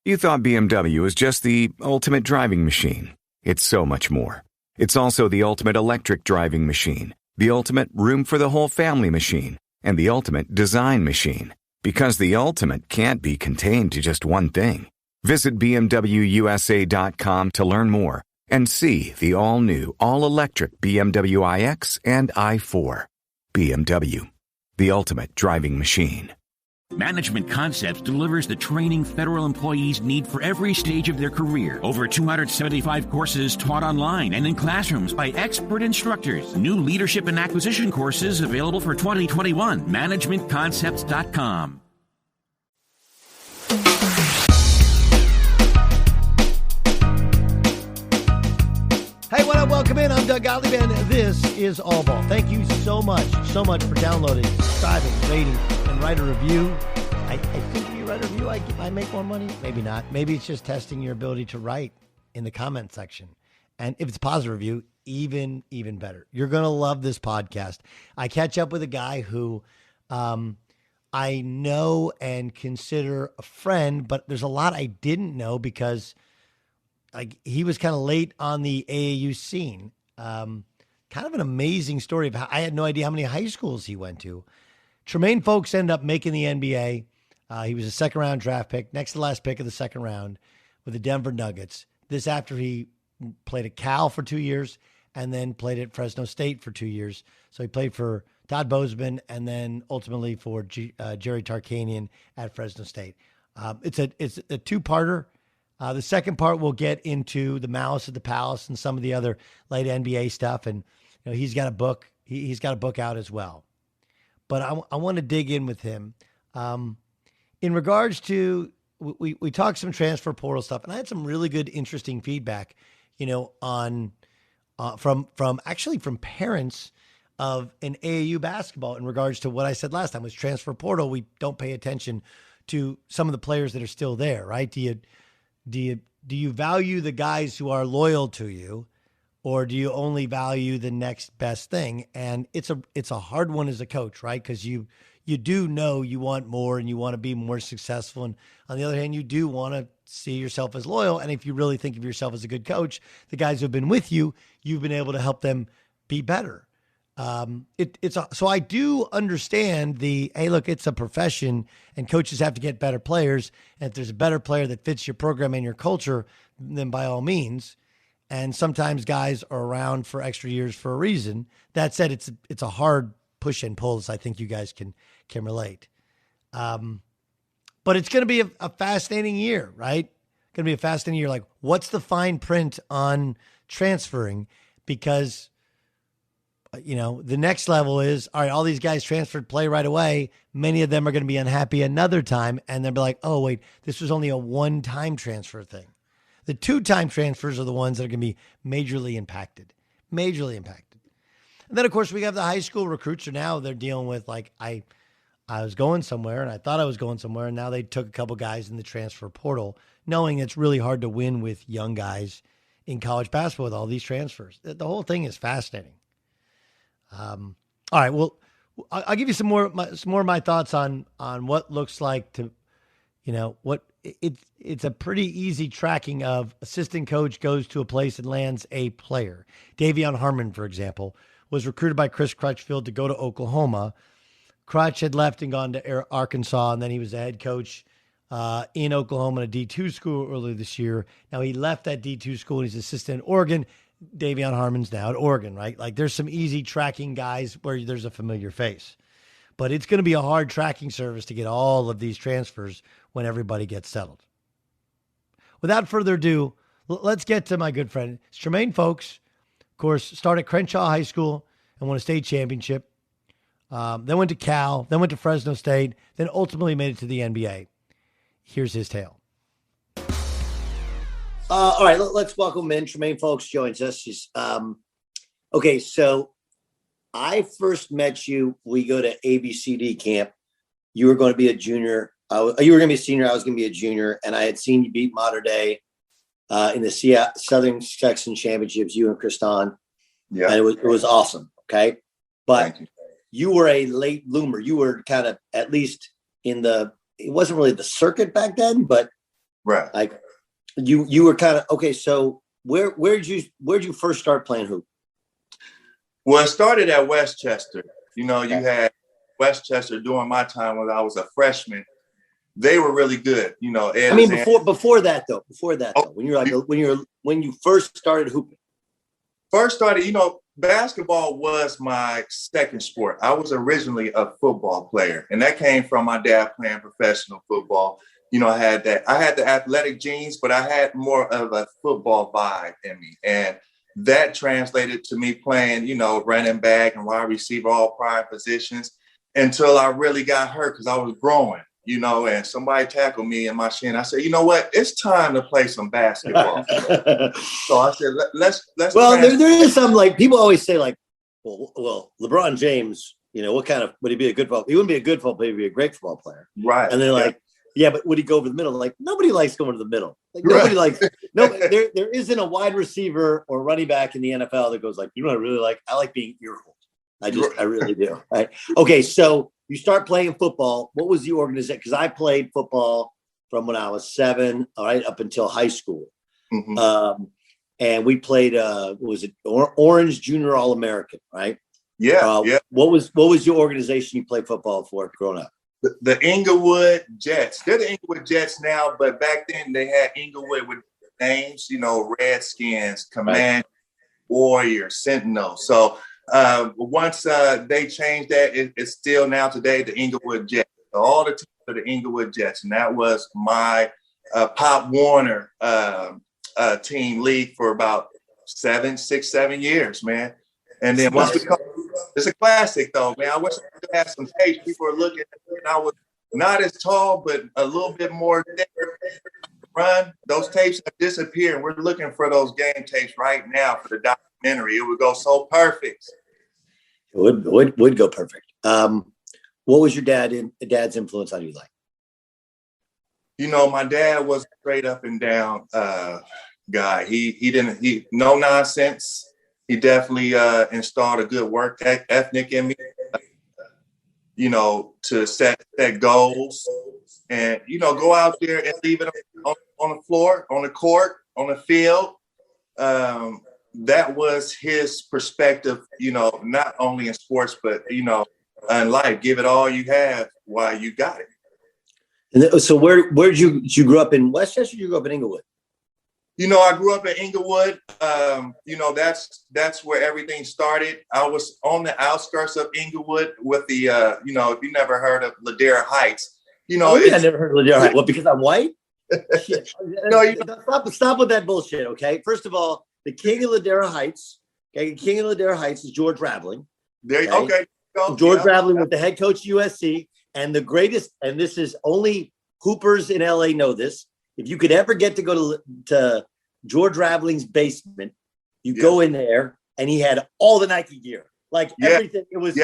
You thought BMW was just the ultimate driving machine. It's so much more. It's also the ultimate electric driving machine, the ultimate room for the whole family machine, and the ultimate design machine. Because the ultimate can't be contained to just one thing. Visit BMWUSA.com to learn more and see the all-new, all-electric BMW iX and i4. BMW, the ultimate driving machine. Management Concepts delivers the training federal employees need for every stage of their career. Over 275 courses taught online and in classrooms by expert instructors. New leadership and acquisition courses available for 2021. ManagementConcepts.com. Hey, what up? Welcome in. I'm Doug Gottlieb, and this is All Ball. Thank you so much for downloading, subscribing, rating, and write a review. I think if you write a review, I make more money. Maybe not. Maybe it's just testing your ability to write in the comment section. And if it's a positive review, even better. You're going to love this podcast. I catch up with a guy who I know and consider a friend, but there's a lot I didn't know because he was kind of late on the AAU scene. Kind of an amazing story of how I had no idea how many high schools he went to. Tremaine Folks ended up making the NBA. He was a second-round draft pick, next to the last pick of the second round with the Denver Nuggets. This after he played at Cal for 2 years and then played at Fresno State for 2 years. So he played for Todd Bozeman and then ultimately for Jerry Tarkanian at Fresno State. It's a two-parter. The second part, we'll get into the Malice at the Palace and some of the other late NBA stuff. And he's got a book. He's got a book out as well. But I want to dig in with him. In regards to, we talked some transfer portal stuff, and I had some really good, interesting feedback, on from parents of an AAU basketball in regards to what I said last time was transfer portal. We don't pay attention to some of the players that are still there, right? Do you value the guys who are loyal to you, or do you only value the next best thing? And it's a hard one as a coach, right? Because you do know you want more and you want to be more successful. And on the other hand, you do want to see yourself as loyal. And if you really think of yourself as a good coach, the guys who have been with you, you've been able to help them be better. So I do understand hey, look, it's a profession and coaches have to get better players. And if there's a better player that fits your program and your culture, then by all means. And sometimes guys are around for extra years for a reason. That said, it's a hard push and pull, as I think you guys can relate. But it's going to be a fascinating year, right? Going to be a fascinating year. Like, what's the fine print on transferring? Because the next level is, all right, all these guys transferred, play right away. Many of them are going to be unhappy another time. And they'll be like, oh, wait, this was only a one-time transfer thing. The two-time transfers are the ones that are going to be majorly impacted. And then, of course, we have the high school recruits. So now they're dealing with, like, I was going somewhere and I thought I was going somewhere. And now they took a couple guys in the transfer portal, knowing it's really hard to win with young guys in college basketball with all these transfers. The whole thing is fascinating. All right. Well, I'll give you some more of my thoughts on what looks like to, what it's a pretty easy tracking of assistant coach goes to a place and lands a player. Davion Harmon, for example, was recruited by Chris Crutchfield to go to Oklahoma. Crutch had left and gone to Arkansas, and then he was the head coach in Oklahoma at a D2 school earlier this year. Now he left that D2 school and he's assistant at Oregon. Davion Harmon's now at Oregon, right? Like, there's some easy tracking guys where there's a familiar face. But it's going to be a hard tracking service to get all of these transfers when everybody gets settled. Without further ado, let's get to my good friend. It's Tremaine Folks, of course, started at Crenshaw High School and won a state championship. Then went to Cal, then went to Fresno State, then ultimately made it to the NBA. Here's his tale. All right, let's welcome in. Tremaine Folks joins us. She's, okay, so I first met you. We go to ABCD camp. You were going to be a junior. You were going to be a senior. I was going to be a junior. And I had seen you beat Mater Dei in the Southern Section Championships, you and Kristan. Yeah. And it was awesome, okay? But you were a late bloomer. You were kind of, at least it wasn't really the circuit back then, but Right. Like you were kind of okay. So where'd you first start playing hoop? Well, it started at Westchester. You Okay. had Westchester during my time when I was a freshman. They were really good. I mean, before that though, when you're like when you first started hooping. First started, basketball was my second sport. I was originally a football player, and that came from my dad playing professional football. I had the athletic genes, but I had more of a football vibe in me. And that translated to me playing, running back and wide receiver, all prime positions, until I really got hurt because I was growing, and somebody tackled me in my shin. I said, you know what? It's time to play some basketball. So I said, let's. Well, there is some, like, people always say, like, well, LeBron James, what kind of, would he be a good football? He wouldn't be a good football player, he'd be a great football player. Right. And they're like, yeah, but would he go over the middle? Like, nobody likes going to the middle. Like, nobody likes, there isn't a wide receiver or running back in the NFL that goes like, what I really like? I like being ear hold. I really do. Right. Okay. So you start playing football. What was the organization? Because I played football from when I was 7, all right, up until high school. Mm-hmm. And we played, was it Orange Junior All-American, right? Yeah. What was your organization you played football for growing up? The Inglewood Jets. They're the Inglewood Jets now, but back then they had Inglewood with names, Redskins, Command, Warrior, Sentinel. So once they changed that, it's still now today the Inglewood Jets. So all the teams are the Inglewood Jets, and that was my Pop Warner team league for about 6, 7 years, man. And then once we come, it's a classic though, man. I wish I could have some tapes. People are looking, and I was not as tall, but a little bit more thicker. Run. Those tapes have disappeared. And we're looking for those game tapes right now for the documentary. It would go so perfect. It would go perfect. What was your dad's influence on you like? My dad was a straight up and down guy. He no nonsense. He definitely installed a good work ethic in me, to set goals and, go out there and leave it on the floor, on the court, on the field. That was his perspective, not only in sports, but, in life. Give it all you have while you got it. And so where did you grow up in Westchester or you grew up in Inglewood? I grew up in Inglewood. That's where everything started. I was on the outskirts of Inglewood with the, if you never heard of Ladera Heights, I never heard of Ladera Heights. Well, because I'm white? Shit. No, stop with that bullshit, okay? First of all, the king of Ladera Heights, is George Raveling. Okay. George Raveling was the head coach of USC, and the greatest, and this is only hoopers in LA know this. If you could ever get to go to George Raveling's basement, you go in there, and he had all the Nike gear, like everything. It was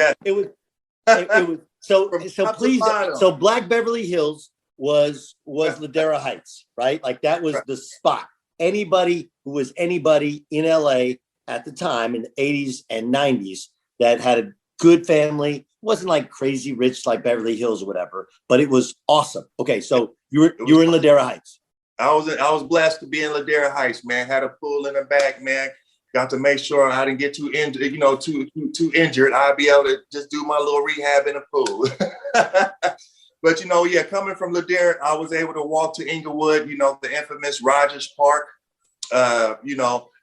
so please. So Black Beverly Hills was Ladera Heights, right? Like that was the spot. Anybody who was anybody in LA at the time in the 80s and 90s that had a good family, wasn't like crazy rich like Beverly Hills or whatever, but it was awesome. Okay, so you were in Ladera Heights. I was blessed to be in Ladera Heights, man. Had a pool in the back, man. Got to make sure I didn't get too injured, too injured. I'd be able to just do my little rehab in the pool. But, coming from Ladera, I was able to walk to Inglewood, the infamous Rogers Park,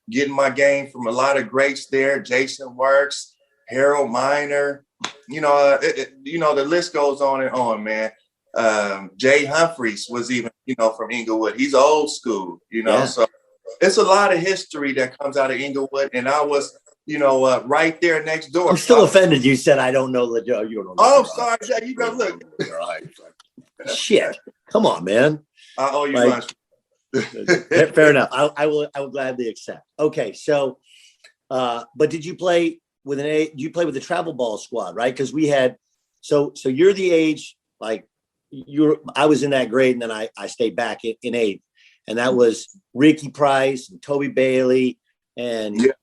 getting my game from a lot of greats there. Jason Works, Harold Miner, the list goes on and on, man. Jay Humphreys was even, from Inglewood. He's old school, so it's a lot of history that comes out of Inglewood. And I was, right there next door. I'm still offended. You said I don't know Ladera. You don't know. Oh, sorry, Jay. Look. Shit. Come on, man. I owe you lunch. Fair enough. I will gladly accept. Okay, so, but did you play with you play with the travel ball squad, right? Because we had, so you're the age, like I was in that grade, and then I stayed back in 8th, and that was Ricky Price and Toby Bailey and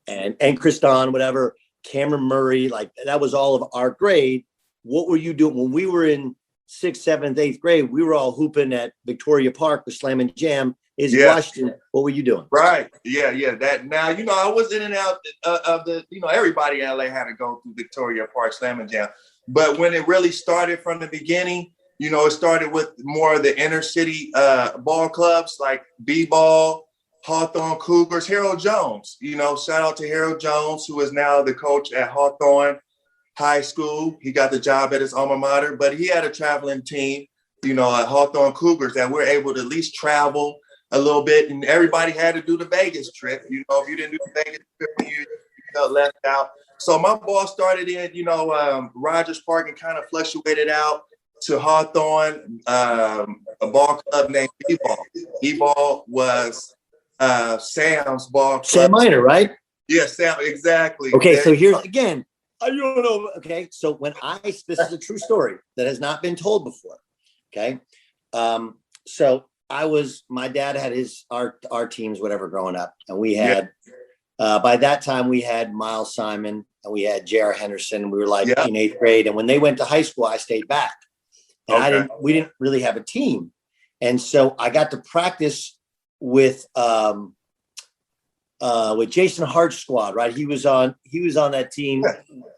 Chris Don, whatever, Cameron Murray, like that was all of our grade. What were you doing when we were in 6th, 7th, 8th grade, we were all hooping at Victoria Park with Slam and Jam. Washington. What were you doing? Right. Yeah. That now, I was in and out of the, everybody in LA had to go through Victoria Park Slam and Jam. But when it really started from the beginning, it started with more of the inner city ball clubs like B-Ball, Hawthorne Cougars, Harold Jones. Shout out to Harold Jones, who is now the coach at Hawthorne High School. He got the job at his alma mater, but he had a traveling team, at Hawthorne Cougars that we're able to at least travel a little bit, and everybody had to do the Vegas trip. If you didn't do the Vegas trip, you felt left out. So my ball started in, Rogers Park and kind of fluctuated out to Hawthorne, a ball club named B-Ball. B-Ball was Sam's ball club. Sam Miner, right? Yeah, Sam, exactly. Okay, so here's again. I don't know. Okay, so this is a true story that has not been told before. Okay, so my dad had our teams, whatever, growing up, and we had by that time we had Miles Simon and we had J.R. Henderson. We were like in 8th grade, and when they went to high school, I stayed back, and we didn't really have a team, and so I got to practice with Jason Hart's squad, right? He was on that team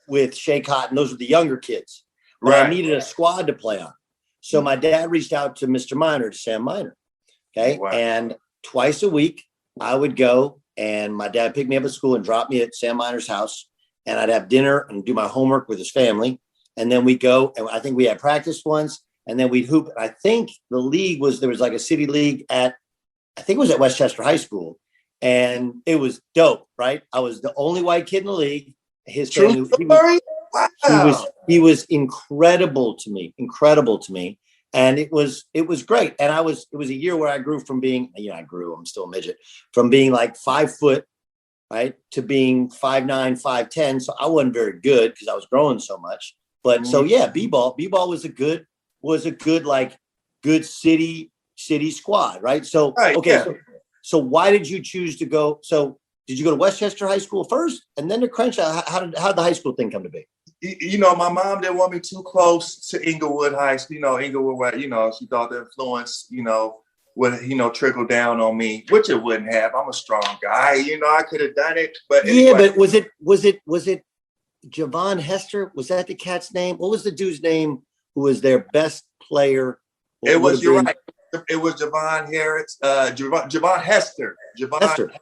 with Shea Cotton. Those were the younger kids. But I needed a squad to play on. So my dad reached out to Mr. Miner, to Sam Miner. Okay. Wow. And twice a week I would go, and my dad picked me up at school and dropped me at Sam Miner's house, and I'd have dinner and do my homework with his family. And then we'd go, and I think we had practice once, and then we'd hoop. I think there was like a city league I think it was at Westchester High School. And it was dope, right? I was the only white kid in the league. His family, he was incredible to me. And it was great. And it was a year where I grew from being, I'm still a midget, from being like 5 foot, right, to being 5'9", 5'10". So I wasn't very good because I was growing so much. But so yeah, B-ball was a good like good city squad, right? So So why did you choose to go? So did you go to Westchester High School first and then to Crenshaw? How did the high school thing come to be? My mom didn't want me too close to Inglewood High School. Inglewood, where, she thought the influence, would, trickle down on me, which it wouldn't have. I'm a strong guy. I could have done it. But anyway. Yeah, but was it Javon Hester? Was that the cat's name? What was the dude's name who was their best player? You're right. It was Javon Harris, Javon Hester. Hester.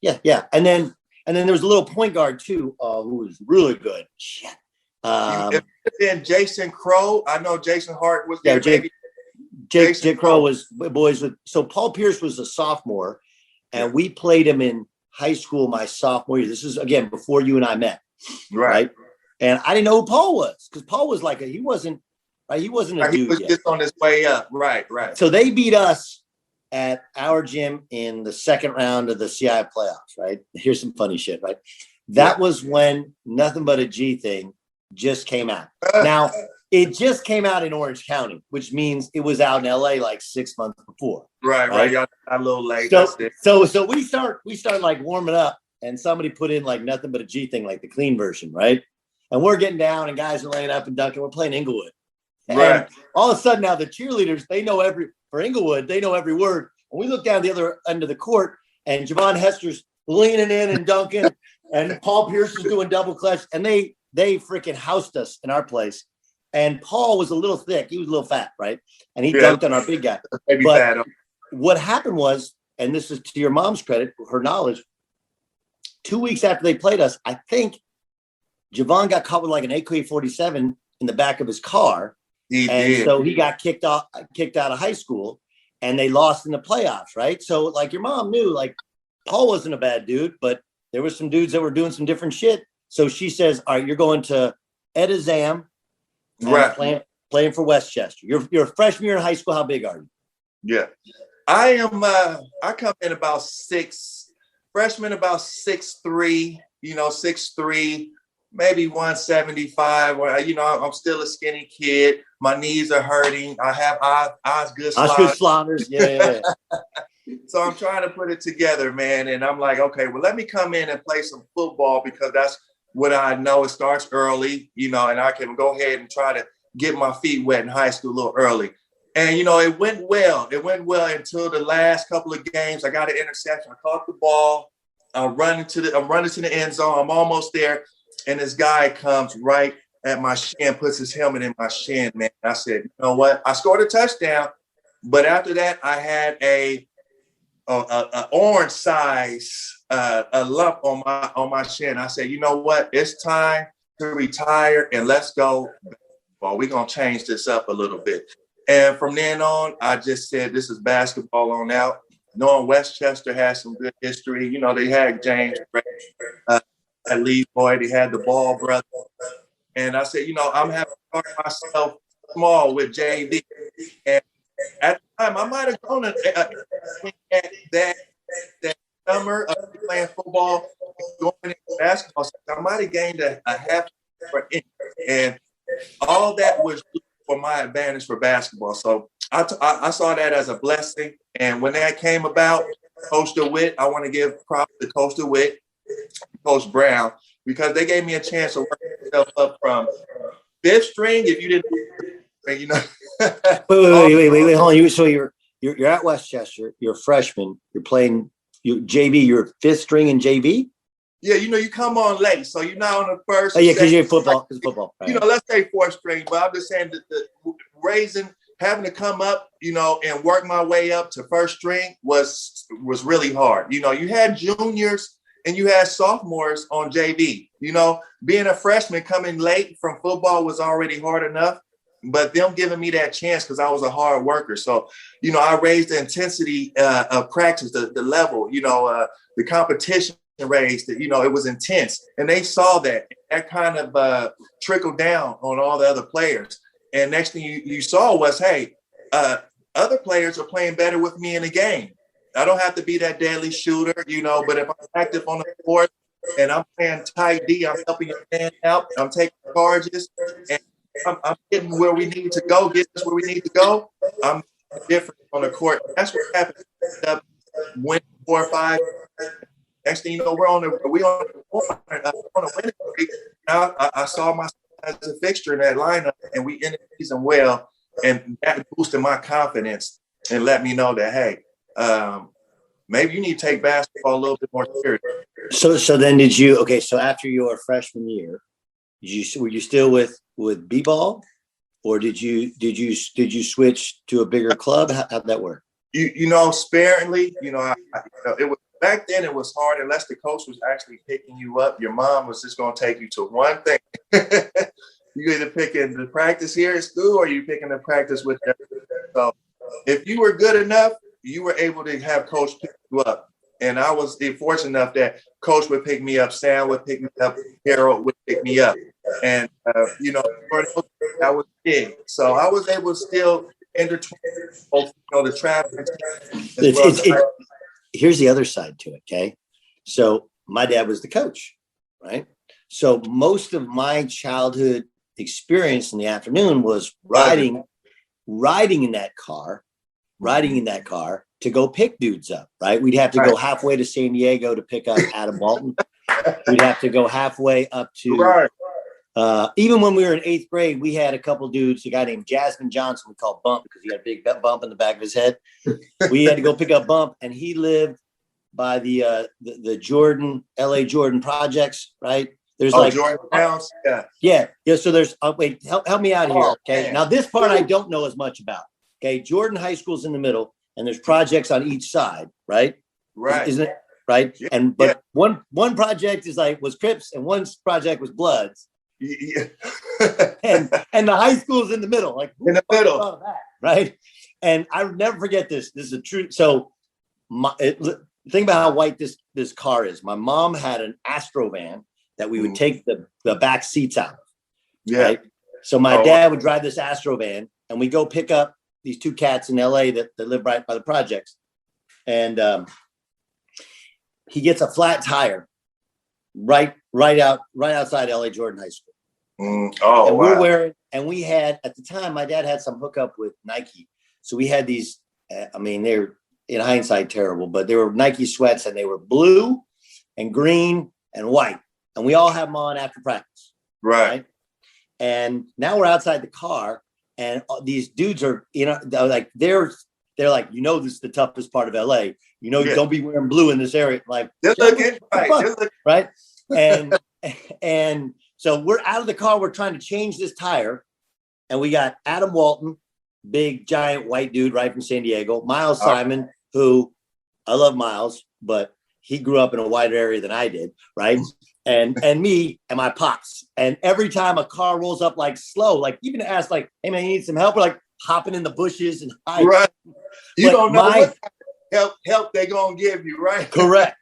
Yeah. And then there was a little point guard too, who was really good. Shit. Then Jason Crow. I know Jason Hart was there. Jake Crow was boys with. So Paul Pierce was a sophomore, and we played him in high school my sophomore year. This is again before you and I met, right? And I didn't know who Paul was because Paul was like he wasn't. Right? He wasn't a dude. He was just on his way up. Right. So they beat us at our gym in the second round of the CI playoffs, right? Here's some funny shit, right? That was when Nothing But a G thing just came out. Now, it just came out in Orange County, which means it was out in LA like 6 months before. Right. Y'all got a little late. So we start like warming up, and somebody put in like Nothing But a G thing, like the clean version, right? And we're getting down, and guys are laying up and dunking. We're playing Inglewood. Right. And all of a sudden now the cheerleaders, they know every word. And we look down the other end of the court, and Javon Hester's leaning in and dunking, and Paul Pierce is doing double clutch, and they freaking housed us in our place. And Paul was a little thick. He was a little fat, right? And he dunked on our big guy. But what happened was, and this is to your mom's credit, her knowledge, 2 weeks after they played us, I think Javon got caught with like an AK-47 in the back of his car. So he got kicked out of high school, and they lost in the playoffs, right? So like your mom knew, like Paul wasn't a bad dude, but there were some dudes that were doing some different shit. So she says, all right, you're going to Ed Azam, right? Playing for Westchester. You're a freshman year in high school. How big are you? Yeah, I am. I come in about freshman about 6'3", 6'3", maybe 175. I'm still a skinny kid. My knees are hurting. I have Osgood Slotters. Yeah. So I'm trying to put it together, man. And I'm like, okay, well, let me come in and play some football because that's what I know. It starts early, and I can go ahead and try to get my feet wet in high school a little early. And, you know, it went well. It went well until the last couple of games. I got an interception. I caught the ball. I'm running to the end zone. I'm almost there. And this guy comes right at my shin, puts his helmet in my shin, man. I said, you know what? I scored a touchdown. But after that, I had a orange size a lump on my shin. I said, you know what? It's time to retire and let's go. Well, we're going to change this up a little bit. And from then on, I just said, this is basketball on out. Knowing Westchester has some good history. You know, they had James, Lee Boyd, they had the Ball brothers. And I said, you know, I'm having to start myself small with JV. And at the time, I might have gone that summer of playing football, going into basketball. So I might have gained a half inch. And all that was for my advantage for basketball. So I saw that as a blessing. And when that came about, Coach DeWitt, I want to give props to Coach DeWitt, Coach Brown, because they gave me a chance to work myself up from fifth string. If you didn't, you know. Wait, hold on. So you're at Westchester. You're a freshman. You're playing JV. You're fifth string in JV. Yeah, you know, you come on late, so you're not on the first. Oh yeah, because you're football. It's football. Right. You know, let's say fourth string, but I'm just saying that the having to come up, you know, and work my way up to first string was really hard. You know, you had juniors and you had sophomores on JV. You know, being a freshman coming late from football was already hard enough, but them giving me that chance because I was a hard worker. So, you know, I raised the intensity of practice, the level, you know, the competition raised, that, you know, it was intense. And they saw that. That kind of trickled down on all the other players. And next thing you saw was, hey, other players are playing better with me in the game. I don't have to be that deadly shooter, you know, but if I'm active on the court and I'm playing tight D, I'm helping your man out, I'm taking charges, and I'm getting where we need to go, getting us where we need to go, I'm different on the court. That's what happened. Win 4 or 5. Next thing you know, we're on a winning streak. Now I saw myself as a fixture in that lineup, and we ended the season well, and that boosted my confidence and let me know that, hey, maybe you need to take basketball a little bit more seriously. So then did you? Okay, so after your freshman year, were you still with b-ball, or did you switch to a bigger club? How'd that work? You know, sparingly. You know, it was. Back then, it was hard unless the coach was actually picking you up. Your mom was just going to take you to one thing. You either picking the practice here at school or you picking the practice with them. So if you were good enough, you were able to have coach pick you up. And I was fortunate enough that coach would pick me up, Sam would pick me up, Harold would pick me up. And, you know, that was big. So I was able to still intertwine, you know, the traveling. Here's the other side to it, okay? So my dad was the coach, right? So most of my childhood experience in the afternoon was riding in that car to go pick dudes up, right? We'd have to go halfway to San Diego to pick up Adam Walton. We'd have to go halfway up to, even when we were in 8th grade, we had a couple dudes, a guy named Jasmine Johnson, we called Bump because he had a big bump in the back of his head. We had to go pick up Bump, and he lived by the Jordan, LA Jordan projects, right? There's Jordan House. Yeah. So there's, wait, help me out here. Okay. Man. Now this part I don't know as much about. Okay. Jordan High School's in the middle and there's projects on each side, right? Right. Isn't it? Right. Yeah. But one project was Crips and one project was Bloods. Yeah. and the high school's in the middle, like in the middle, that, right? And I'll never forget this. This is a true. So, think about how white this car is. My mom had an Astro van that we would take the back seats out of. Yeah. Right? So my dad would drive this Astro van, and we go pick up these two cats in LA that live right by the projects, and he gets a flat tire right outside LA Jordan High School. We're wearing, and we had at the time, my dad had some hookup with Nike, so we had these. They're in hindsight terrible, but they were Nike sweats, and they were blue and green and white, and we all have them on after practice, right? And now we're outside the car, and these dudes are, they're like, this is the toughest part of LA. Don't be wearing blue in this area. Like, right. And so we're out of the car. We're trying to change this tire. And we got Adam Walton, big, giant white dude right from San Diego. Miles Simon, who I love Miles, but he grew up in a wider area than I did, right? And me and my pops. And every time a car rolls up like slow, like even ask like, hey man, you need some help? We're like hopping in the bushes and hiding. Right. You don't know what help they're going to give you, right? Correct.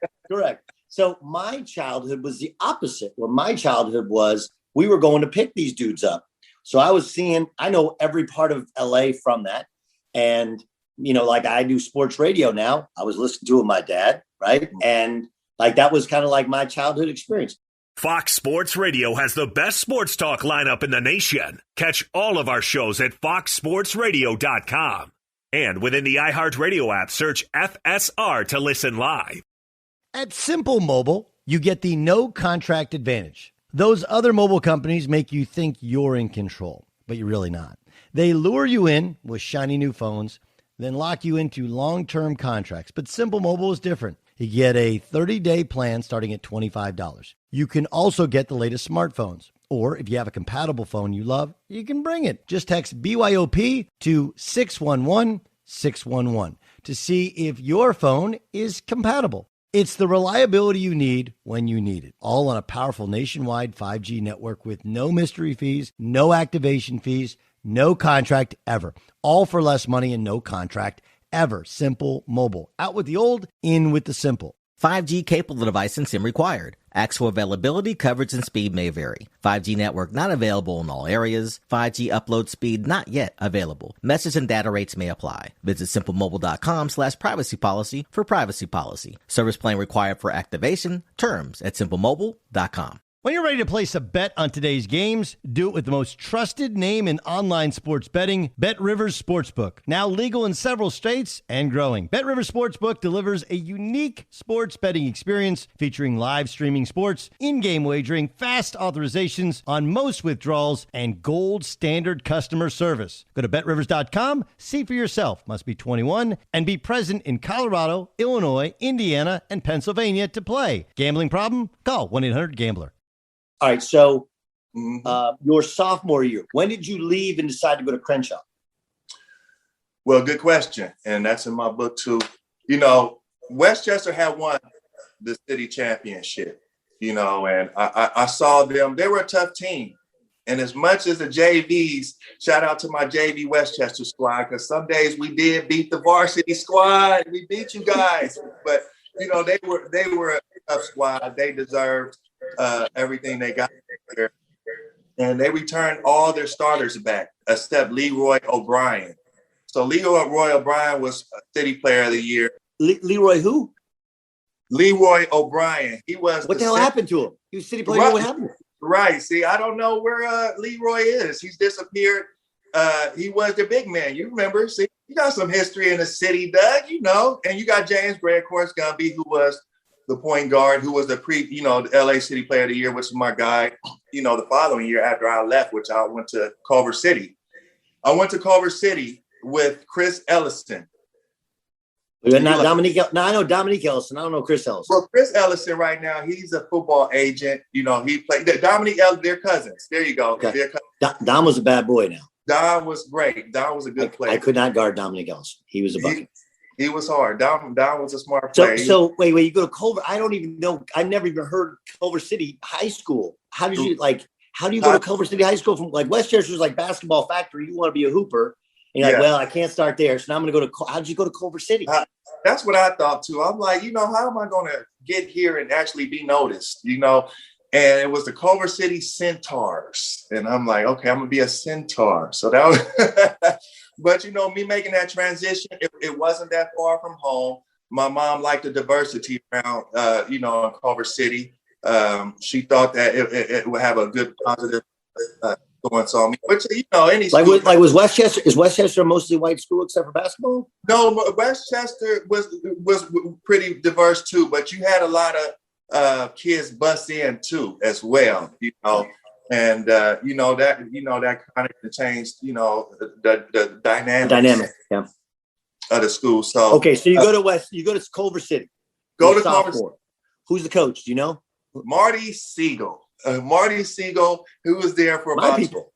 So my childhood was the opposite. Where my childhood was, we were going to pick these dudes up. So I know every part of LA from that. And, like I do sports radio now, I was listening to it with my dad, right? And like, that was kind of like my childhood experience. Fox Sports Radio has the best sports talk lineup in the nation. Catch all of our shows at foxsportsradio.com. And within the iHeartRadio app, search FSR to listen live. At Simple Mobile, you get the no contract advantage. Those other mobile companies make you think you're in control, but you're really not. They lure you in with shiny new phones, then lock you into long-term contracts. But Simple Mobile is different. You get a 30-day plan starting at $25. You can also get the latest smartphones. Or if you have a compatible phone you love, you can bring it. Just text BYOP to 611-611 to see if your phone is compatible. It's the reliability you need when you need it. All on a powerful nationwide 5G network with no mystery fees, no activation fees, no contract ever. All for less money and no contract ever. Simple Mobile. Out with the old, in with the simple. 5G capable device and SIM required. Actual availability, coverage, and speed may vary. 5G network not available in all areas. 5G upload speed not yet available. Message and data rates may apply. Visit simplemobile.com/privacy policy for privacy policy. Service plan required for activation. Terms at simplemobile.com. When you're ready to place a bet on today's games, do it with the most trusted name in online sports betting, BetRivers Sportsbook. Now legal in several states and growing. BetRivers Sportsbook delivers a unique sports betting experience featuring live streaming sports, in-game wagering, fast authorizations on most withdrawals, and gold standard customer service. Go to BetRivers.com, see for yourself. Must be 21 and be present in Colorado, Illinois, Indiana, and Pennsylvania to play. Gambling problem? Call 1-800-GAMBLER. All right, so your sophomore year, when did you leave and decide to go to Crenshaw? Well, good question. And that's in my book too. Westchester had won the city championship, and I saw them. They were a tough team. And as much as the JVs, shout out to my JV Westchester squad, because some days we did beat the varsity squad. We beat you guys. But, they were a tough squad. They deserved everything they got there. And they returned all their starters back except Leroy O'Brien. So Leroy O'Brien was a city player of the year. Leroy who? Leroy O'Brien. He was. What the hell happened to him? He was city player. Right. What happened? Right. See, I don't know where Leroy is. He's disappeared. He was the big man. You remember? See, you got some history in the city, Doug. And you got James Gray, of course, Gumby, who was the point guard, who was the LA City Player of the Year, which is my guy, the following year after I left, which I went to Culver City. I went to Culver City with Chris Ellison. Not Dominique. No, I know Dominique Ellison. I don't know Chris Ellison. Well, Chris Ellison right now, he's a football agent. He played Dominique Ellison, they're cousins. There you go. Okay. Dom was a bad boy now. Dom was great. Dom was a good player. I could not guard Dominique Ellison. He was a bucket. He was hard. Dom was a smart player. So wait, you go to Culver. I don't even know. I've never even heard Culver City High School. How do you go to Culver City High School from Westchester's like basketball factory? You want to be a hooper. And you're like, well, I can't start there. So now I'm going to go to, how did you go to Culver City? That's what I thought too. I'm like, how am I going to get here and actually be noticed, And it was the Culver City Centaurs. And I'm like, okay, I'm going to be a Centaur. So that was, but me making that transition, it wasn't that far from home. My mom liked the diversity around, in Culver City. She thought that it would have a good positive influence on me. Which, any school, was Westchester, is Westchester a mostly white school except for basketball? No, Westchester was pretty diverse too, but you had a lot of kids bust in too as well, And that kind of changed, the dynamic yeah, of the school. So okay, so you go to Culver City. Go to Culver City. Who's the coach? Do you know? Marty Siegel. Marty Siegel, who was there for My about people.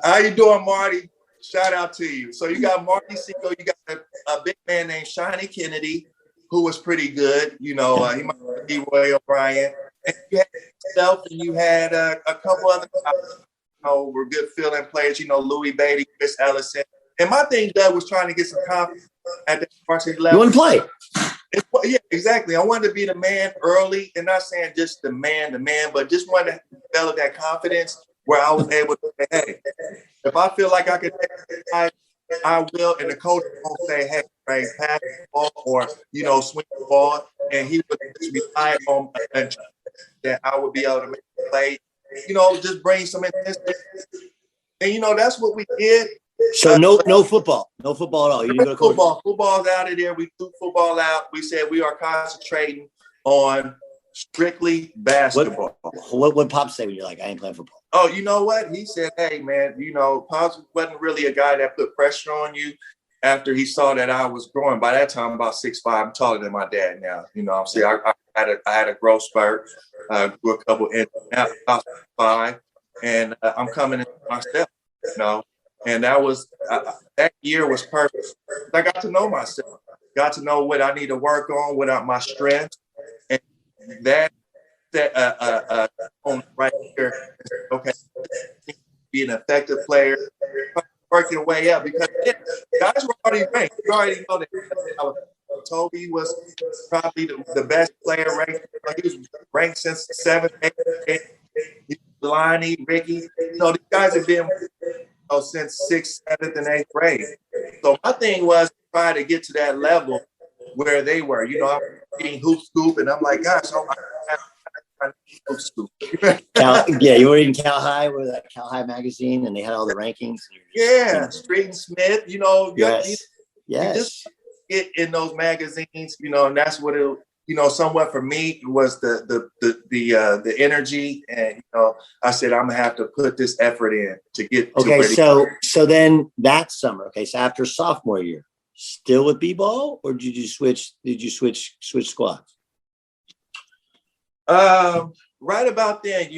How you doing, Marty? Shout out to you. So you got Marty Siegel, you got a big man named Shiny Kennedy, who was pretty good. He might be Roy O'Brien. And you had yourself, and you had a couple other guys, were good fill-in players. Louis Beatty, Chris Ellison. And my thing, Doug, was trying to get some confidence at the varsity level. You want to play? Yeah, exactly. I wanted to be the man early, and not saying just the man, but just wanted to develop that confidence where I was able to say, hey, if I feel like I could take it, I will. And the coach won't say, hey, Ray, pass the ball or, swing the ball. And he would just rely on that I would be able to make a play, just bring some intensity. And, that's what we did. So no football. No football at all. You didn't go to football. Football's out of there. We threw football out. We said we are concentrating on strictly basketball. What Pop say when you're like, I ain't playing football? Oh, you know what? He said, hey, man, Pops wasn't really a guy that put pressure on you after he saw that I was growing. By that time, about 6'5", I'm taller than my dad now. I'm saying I had a growth spurt, grew a couple inches, now about 5, and I'm coming in myself, And that was that year was perfect. I got to know myself, got to know what I need to work on, what are my strengths, and that on right here. Okay, be an effective player, work your way up because guys were already ranked. You already know that. Toby was probably the best player ranked. He was ranked since 7th, 8th. Lonnie, Ricky, these guys have been since 6th, 7th, and 8th grade. So my thing was to try to get to that level where they were. I'm getting hoop scoop, and I'm like, gosh, I'm hoop scoop. You were in Cal High, with that Cal High magazine, and they had all the rankings. Yeah, Street and Smith. Yes. You just get in those magazines, and that's what it. Somewhat for me was the energy, and I said I'm gonna have to put this effort in to get. Okay, so then that summer, so after sophomore year, still with b-ball, or did you switch? Did you switch squads? Right about then,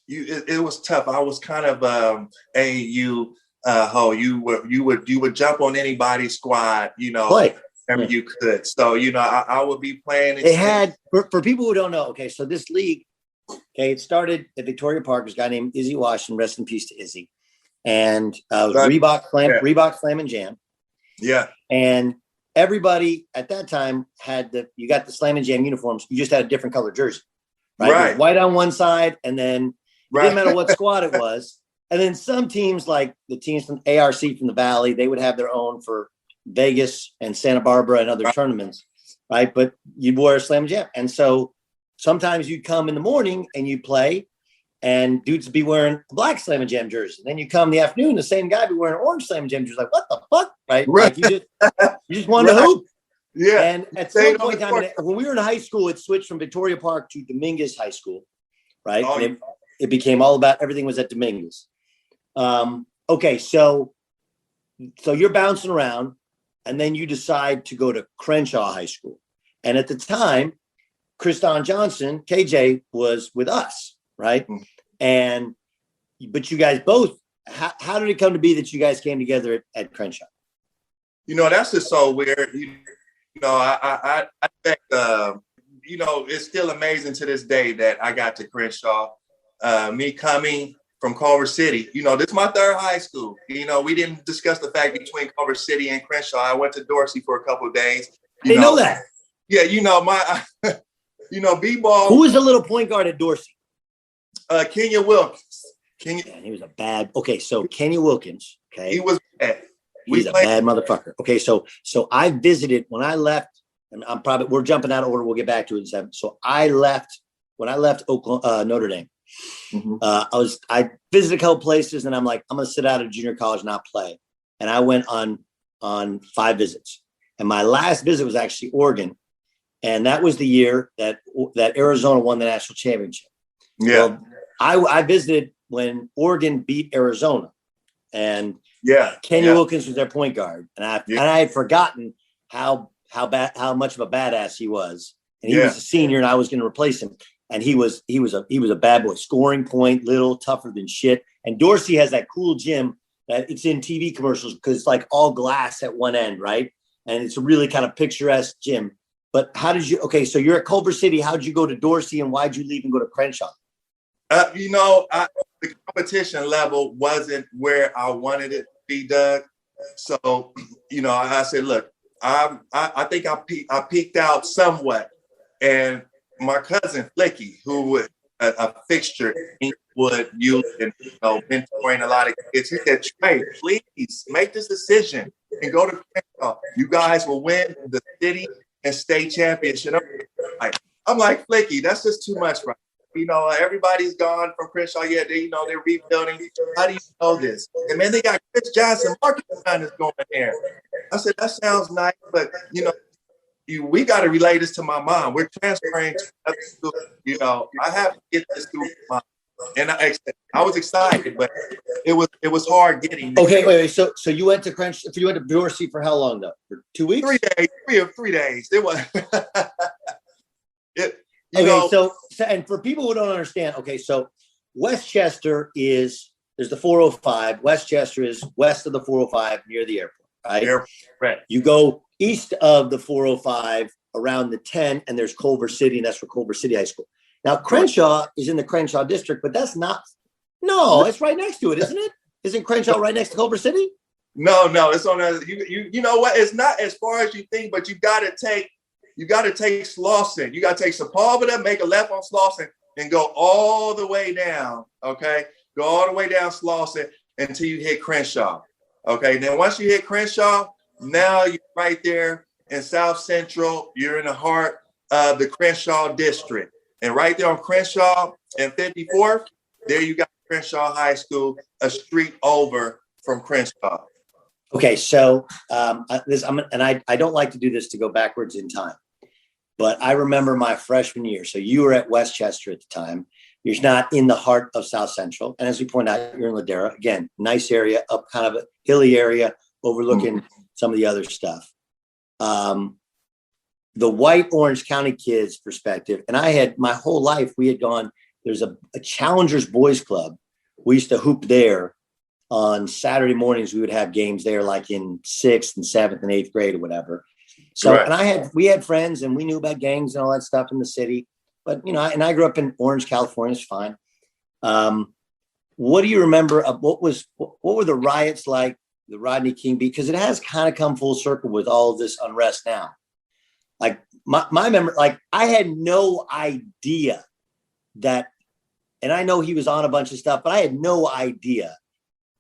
it was tough. I was kind of you would jump on anybody's squad, Play. You could. So, I would be playing. They had, for people who don't know, so this league, it started at Victoria Park. There's a guy named Izzy Washington, rest in peace to Izzy. And Reebok Slam and Jam. Yeah. And everybody at that time you got the Slam and Jam uniforms. You just had a different color jersey. Right. White on one side, and then it didn't matter what squad it was. And then some teams, like the teams from ARC from the Valley, they would have their own for Vegas and Santa Barbara and other tournaments, right? But you'd wear a Slam Jam. And so sometimes you'd come in the morning and you'd play, and dudes would be wearing a black Slam Jam jersey. And then you come in the afternoon, the same guy would be wearing an orange Slam Jam jersey. Like, what the fuck? Right? Like you just wanted to hoop. Yeah. And at some point in time, when we were in high school, it switched from Victoria Park to Dominguez High School, right? And it became all about everything was at Dominguez. Okay, so you're bouncing around. And then you decide to go to Crenshaw High School. And at the time, Kriston Johnson, KJ, was with us, right? Mm-hmm. But you guys both, how did it come to be that you guys came together at Crenshaw? That's just so weird. I think, it's still amazing to this day that I got to Crenshaw. Me coming from Culver City. This is my 3rd high school. We didn't discuss the fact between Culver City and Crenshaw. I went to Dorsey for a couple of days. You know that? Yeah, my b-ball. Who was the little point guard at Dorsey? Kenya Wilkins. Man, he was a bad. Okay, so Kenya Wilkins. Okay, he was bad. He's a bad motherfucker. Okay, so I visited when I left, and we're jumping out of order. We'll get back to it in 7. So when I left Notre Dame. Mm-hmm. I visited a couple places, and I'm like, I'm gonna sit out of junior college, not play. And I went on 5 visits, and my last visit was actually Oregon. And that was the year that Arizona won the national championship. Yeah. Well, I visited when Oregon beat Arizona, and Kenny Wilkins was their point guard, and I had forgotten how much of a badass he was, and he was a senior, and I was going to replace him, and he was a bad boy, scoring point, little tougher than shit. And Dorsey has that cool gym that it's in TV commercials because it's like all glass at one end, right? And it's a really kind of picturesque gym. But how did you? Okay, so you're at Culver City. How did you go to Dorsey, and why'd you leave and go to Crenshaw? The competition level wasn't where I wanted it to be, Doug. So, I said, look, I think I peaked out somewhat. And my cousin Flicky, who was a fixture in Inglewood Youth and mentoring a lot of kids, he said, Trey, please make this decision and go to Crenshaw. You guys will win the city and state championship. I'm like, Flicky, that's just too much, right? Everybody's gone from Crenshaw. Yeah, they're rebuilding. How do you know this? And man, they got Chris Johnson, Marcus Johnson is going there. I said, that sounds nice, but we got to relay this to my mom. We're transferring to another school. I have to get this to my mom. And I was excited, but it was hard getting. Okay, wait. So you went to Crenshaw. You went to Dorsey for how long though? For 2 weeks? 3 days. 3 days. It was. So and for people who don't understand, so Westchester there's the 405. Westchester is west of the 405 near the airport, right? Right. You go east of the 405 around the 10, and there's Culver City, and that's where Culver City High School. Now, Crenshaw is in the Crenshaw district, but that's not. No, it's right next to it, isn't it? Isn't Crenshaw right next to Culver City? No, it's on a. You know what? It's not as far as you think, but you got to take Slauson. You got to take Sepulveda, make a left on Slauson, and go all the way down. Okay, go all the way down Slauson until you hit Crenshaw. Okay, then once you hit Crenshaw, now you're right there in South Central. You're in the heart of the Crenshaw district. And right there on Crenshaw and 54th, there you got Crenshaw High School, a street over from Crenshaw. Okay, so I don't like to do this to go backwards in time, but I remember my freshman year. So you were at Westchester at the time. You're not in the heart of South Central, and as we point out, you're in Ladera. Again, nice area, up kind of a hilly area, overlooking some of the other stuff. The white Orange County kids perspective. And I had my whole life, we had gone, there's a Challengers Boys Club. We used to hoop there on Saturday mornings. We would have games there like in 6th and 7th and 8th grade or whatever. So, and we had friends and we knew about gangs and all that stuff in the city, but and I grew up in Orange, California. It's fine. What do you remember of what were the riots like, the Rodney King beat? Because it has kind of come full circle with all of this unrest now. Like my memory, like I had no idea that, and I know he was on a bunch of stuff, but I had no idea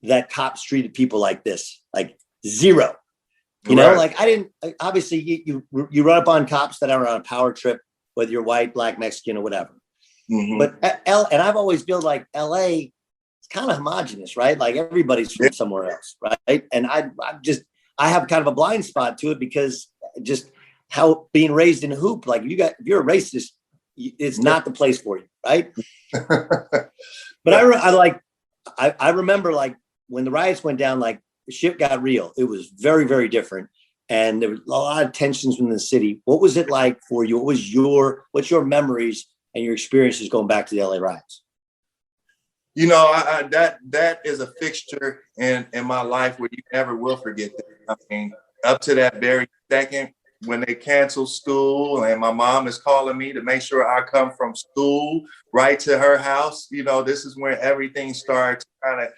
that cops treated people like this, like zero. Like I didn't. Obviously, you run up on cops that are on a power trip, whether you're white, black, Mexican, or whatever. Mm-hmm. But and I've always felt like LA is kind of homogenous, right? Like everybody's from somewhere else, right? And I have kind of a blind spot to it because just how being raised in a hoop, like if you're a racist, it's not the place for you, right? But I remember like when the riots went down, like the shit got real. It was very, very different, and there was a lot of tensions in the city. What was it like for you? What's your memories and your experiences going back to the LA riots? That is a fixture in my life where you never will forget that. I mean, up to that very second, when they canceled school and my mom is calling me to make sure I come from school right to her house, this is when everything starts kind of,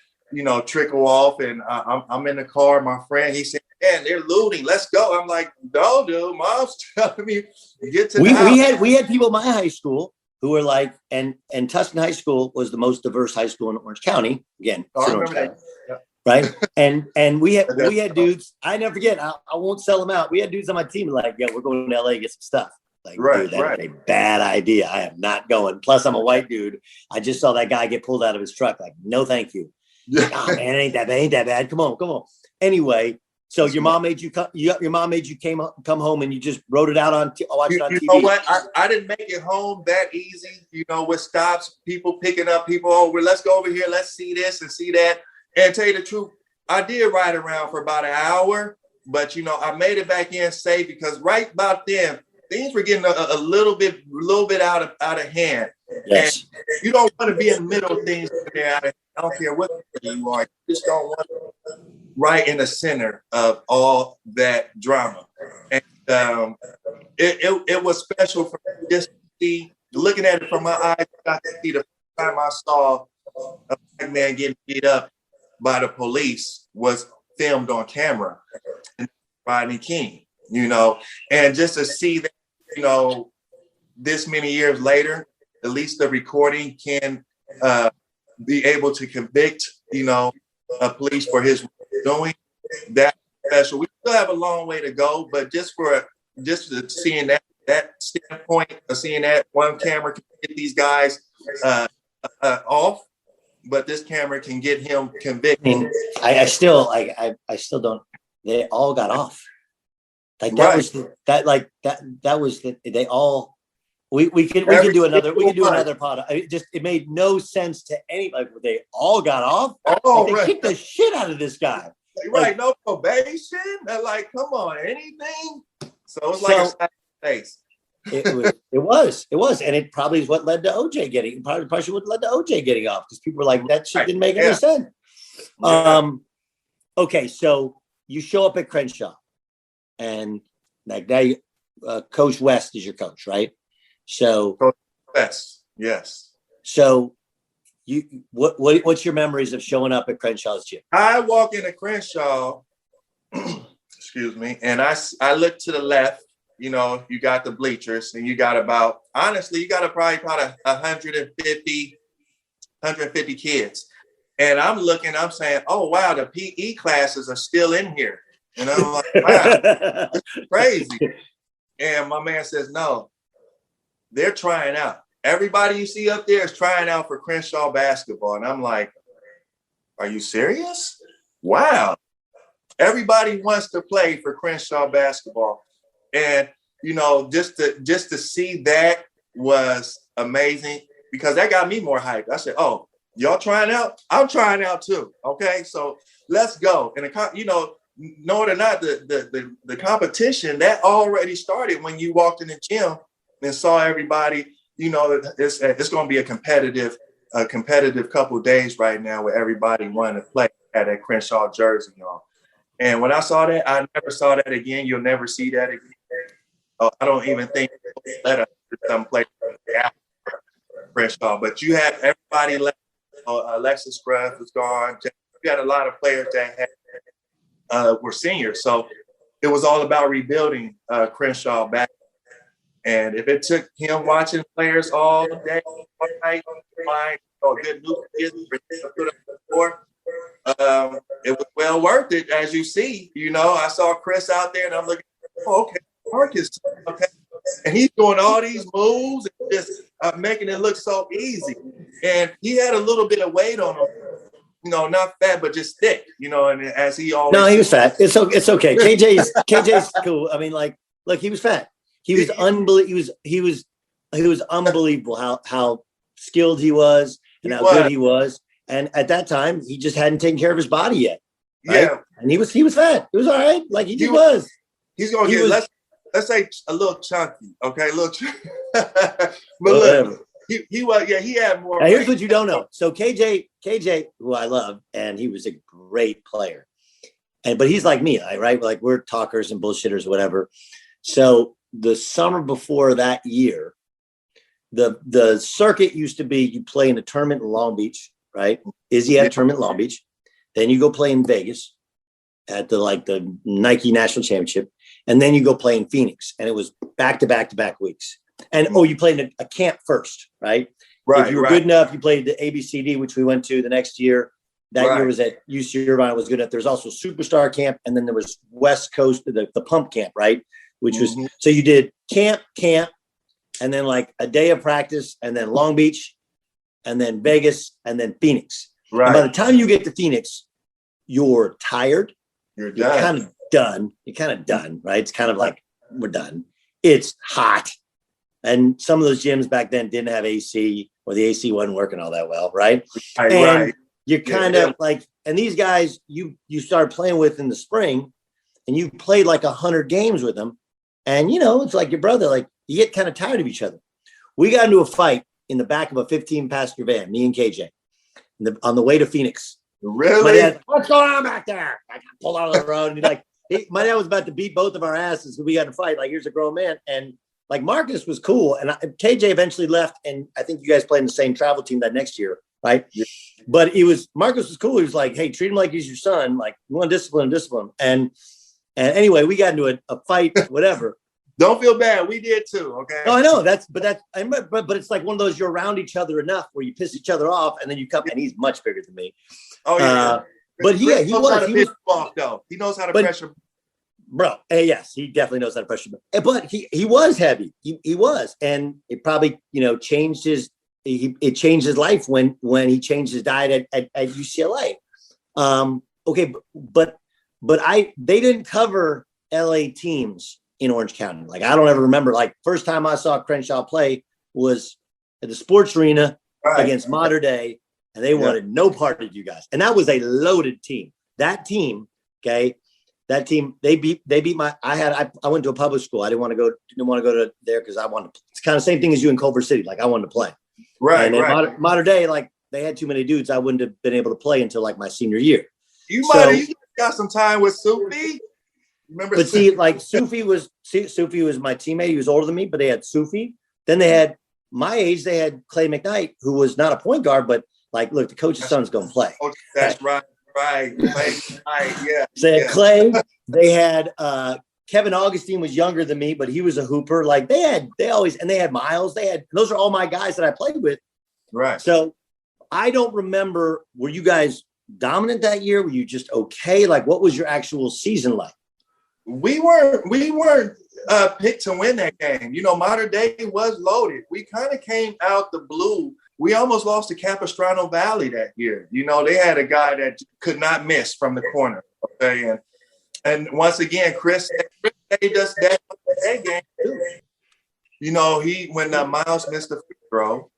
trickle off. And I'm in the car, my friend, he said, man, they're looting. Let's go. I'm like, no, dude, mom's telling me to get to the house. We had people in my high school who were like, and Tustin High School was the most diverse high school in Orange County. Again, Orange County. Yeah. Right. And we had dudes, I never forget, I won't sell them out. We had dudes on my team like, we're going to LA to get some stuff. Like, dude, that is a bad idea. I am not going. Plus, I'm a white dude. I just saw that guy get pulled out of his truck. Like, no, thank you. Like, oh man, it ain't that bad. Come on. Anyway, So your mom made you come. Your mom made you come home, and you just wrote it out on watched it on TV. You know what? I didn't make it home that easy. You know, with stops, people picking up people over. Let's go over here. Let's see this and see that. And tell you the truth, I did ride around for about an hour, but you know, I made it back in safe because right about then things were getting a little bit out of hand. Yes. And you don't want to be in the middle of things. I don't care what you are. You just don't want to right in the center of all that drama. And it was special for me just to see, looking at it from my eyes, I could see the first time I saw a black man getting beat up by the police was filmed on camera. And Rodney King, you know, and just to see that, you know, this many years later, at least the recording can be able to convict, you know, a police for his doing that special. We still have a long way to go, but just seeing that standpoint of seeing that one camera can get these guys off, but this camera can get him convicted. I still don't. They all got off. Like that right. That was they all. We could do another pod. It made no sense to anybody. They all got off. Oh, they kicked the shit out of this guy. Right, no probation. They're like, come on, anything. So it's like a slap in the face. It was, and it probably is what led to OJ getting. Probably what led to OJ getting off because people were like, that shit didn't make any sense. Yeah. Okay, so you show up at Crenshaw, and like now, Coach West is your coach, right? So Coach West, yes. So what's your memories of showing up at Crenshaw's gym? I walk into Crenshaw, excuse me, and I look to the left. You know, you got the bleachers, and you got probably about 150 kids. And I'm saying, oh, wow, the PE classes are still in here. And I'm like, wow, this is crazy. And my man says, no, they're trying out. Everybody you see up there is trying out for Crenshaw basketball. And I'm like, are you serious? Wow. Everybody wants to play for Crenshaw basketball. And, you know, just to see that was amazing because that got me more hyped. I said, oh, y'all trying out? I'm trying out too. Okay, so let's go. And, you know, knowing or not, the competition, that already started when you walked in the gym and saw everybody. You know, it's going to be a competitive couple of days right now where everybody wanted to play at that Crenshaw jersey on. And when I saw that, I never saw that again. You'll never see that again. I don't even think let us come play after Crenshaw. But you had everybody left. Alexis Scruggs was gone. You had a lot of players that were seniors. So it was all about rebuilding Crenshaw back. And if it took him watching players all day, all night, good new kids, it was well worth it, as you see. You know, I saw Chris out there, and I'm looking, okay, Marcus, okay, and he's doing all these moves and just making it look so easy. And he had a little bit of weight on him, you know, not fat, but just thick, you know. And as he always, no, he was fat. It's okay. KJ's cool. I mean, like, look, he was fat. He was unbelievable. He was unbelievable how skilled he was and how good he was. And at that time, he just hadn't taken care of his body yet. Right? Yeah, and he was fat. It was all right. Like he was. He's gonna get let's say a little chunky. Okay, a little. But look, he was. Yeah, he had more. Now, here's what you don't know. So KJ, who I love, and he was a great player. But he's like me, right? Like we're talkers and bullshitters, whatever. So the summer before that year, the circuit used to be you play in a tournament in Long Beach, right? Izzy had a tournament in Long Beach. Then you go play in Vegas at the Nike National Championship. And then you go play in Phoenix. And it was back-to-back weeks. And, you played in a camp first, right? If you were good enough, you played the ABCD, which we went to the next year. That year was at UC Irvine, was good enough. There's also Superstar Camp. And then there was West Coast, the Pump Camp, right? Which was, so you did camp, and then like a day of practice, and then Long Beach, and then Vegas, and then Phoenix. Right. And by the time you get to Phoenix, you're tired. You're kind of done. You're kind of done, right? It's kind of like, we're done. It's hot. And some of those gyms back then didn't have AC, or the AC wasn't working all that well, right? And you're kind of like, and these guys you started playing with in the spring, and you played like 100 games with them. And, it's like your brother, like you get kind of tired of each other. We got into a fight in the back of a 15-passenger van, me and KJ, on the way to Phoenix. Really? My dad, what's going on back there? I pulled out of the road, and my dad was about to beat both of our asses because we got in a fight. Like, here's a grown man. And like Marcus was cool. And KJ eventually left. And I think you guys played in the same travel team that next year, right? Yeah. But Marcus was cool. He was like, hey, treat him like he's your son. Like, you want discipline. And anyway, we got into a fight, whatever. Don't feel bad. We did too. Okay. No, I know but it's like one of those, you're around each other enough where you piss each other off, and then you come, and he's much bigger than me. Oh yeah. But he knows how to piss off though. He knows how to pressure. Bro, yes, he definitely knows how to pressure. But he was heavy. He was, and it probably changed his. It changed his life when he changed his diet at UCLA. Okay, but they didn't cover LA teams in Orange County. Like, I don't ever remember. Like, first time I saw Crenshaw play was at the sports arena against Mater Dei, and they wanted no part of you guys. And that was a loaded team. That team, okay, they beat my. I went to a public school. I didn't want to go to there because I wanted to. It's kind of the same thing as you in Culver City. Like, I wanted to play. Right. And Mater Dei, like, they had too many dudes. I wouldn't have been able to play until like my senior year. You got some time with Sufi. Remember? But see, like Sufi was my teammate. He was older than me, but they had Sufi. Then they had my age. They had Clay McKnight, who was not a point guard, but like, look, the coach's son's going to play. That's right. Yeah. So they had Clay. They had Kevin Augustine was younger than me, but he was a hooper. Like they had Miles. Those are all my guys that I played with. Right. So I don't remember. Were you guys dominant that year? Were you just okay? Like, what was your actual season like? We weren't picked to win that game. Mater Dei was loaded. We kind of came out the blue. We almost lost to Capistrano Valley that year. They had a guy that could not miss from the corner. Okay, and once again, Chris saved us that game too. When Miles missed the free throw,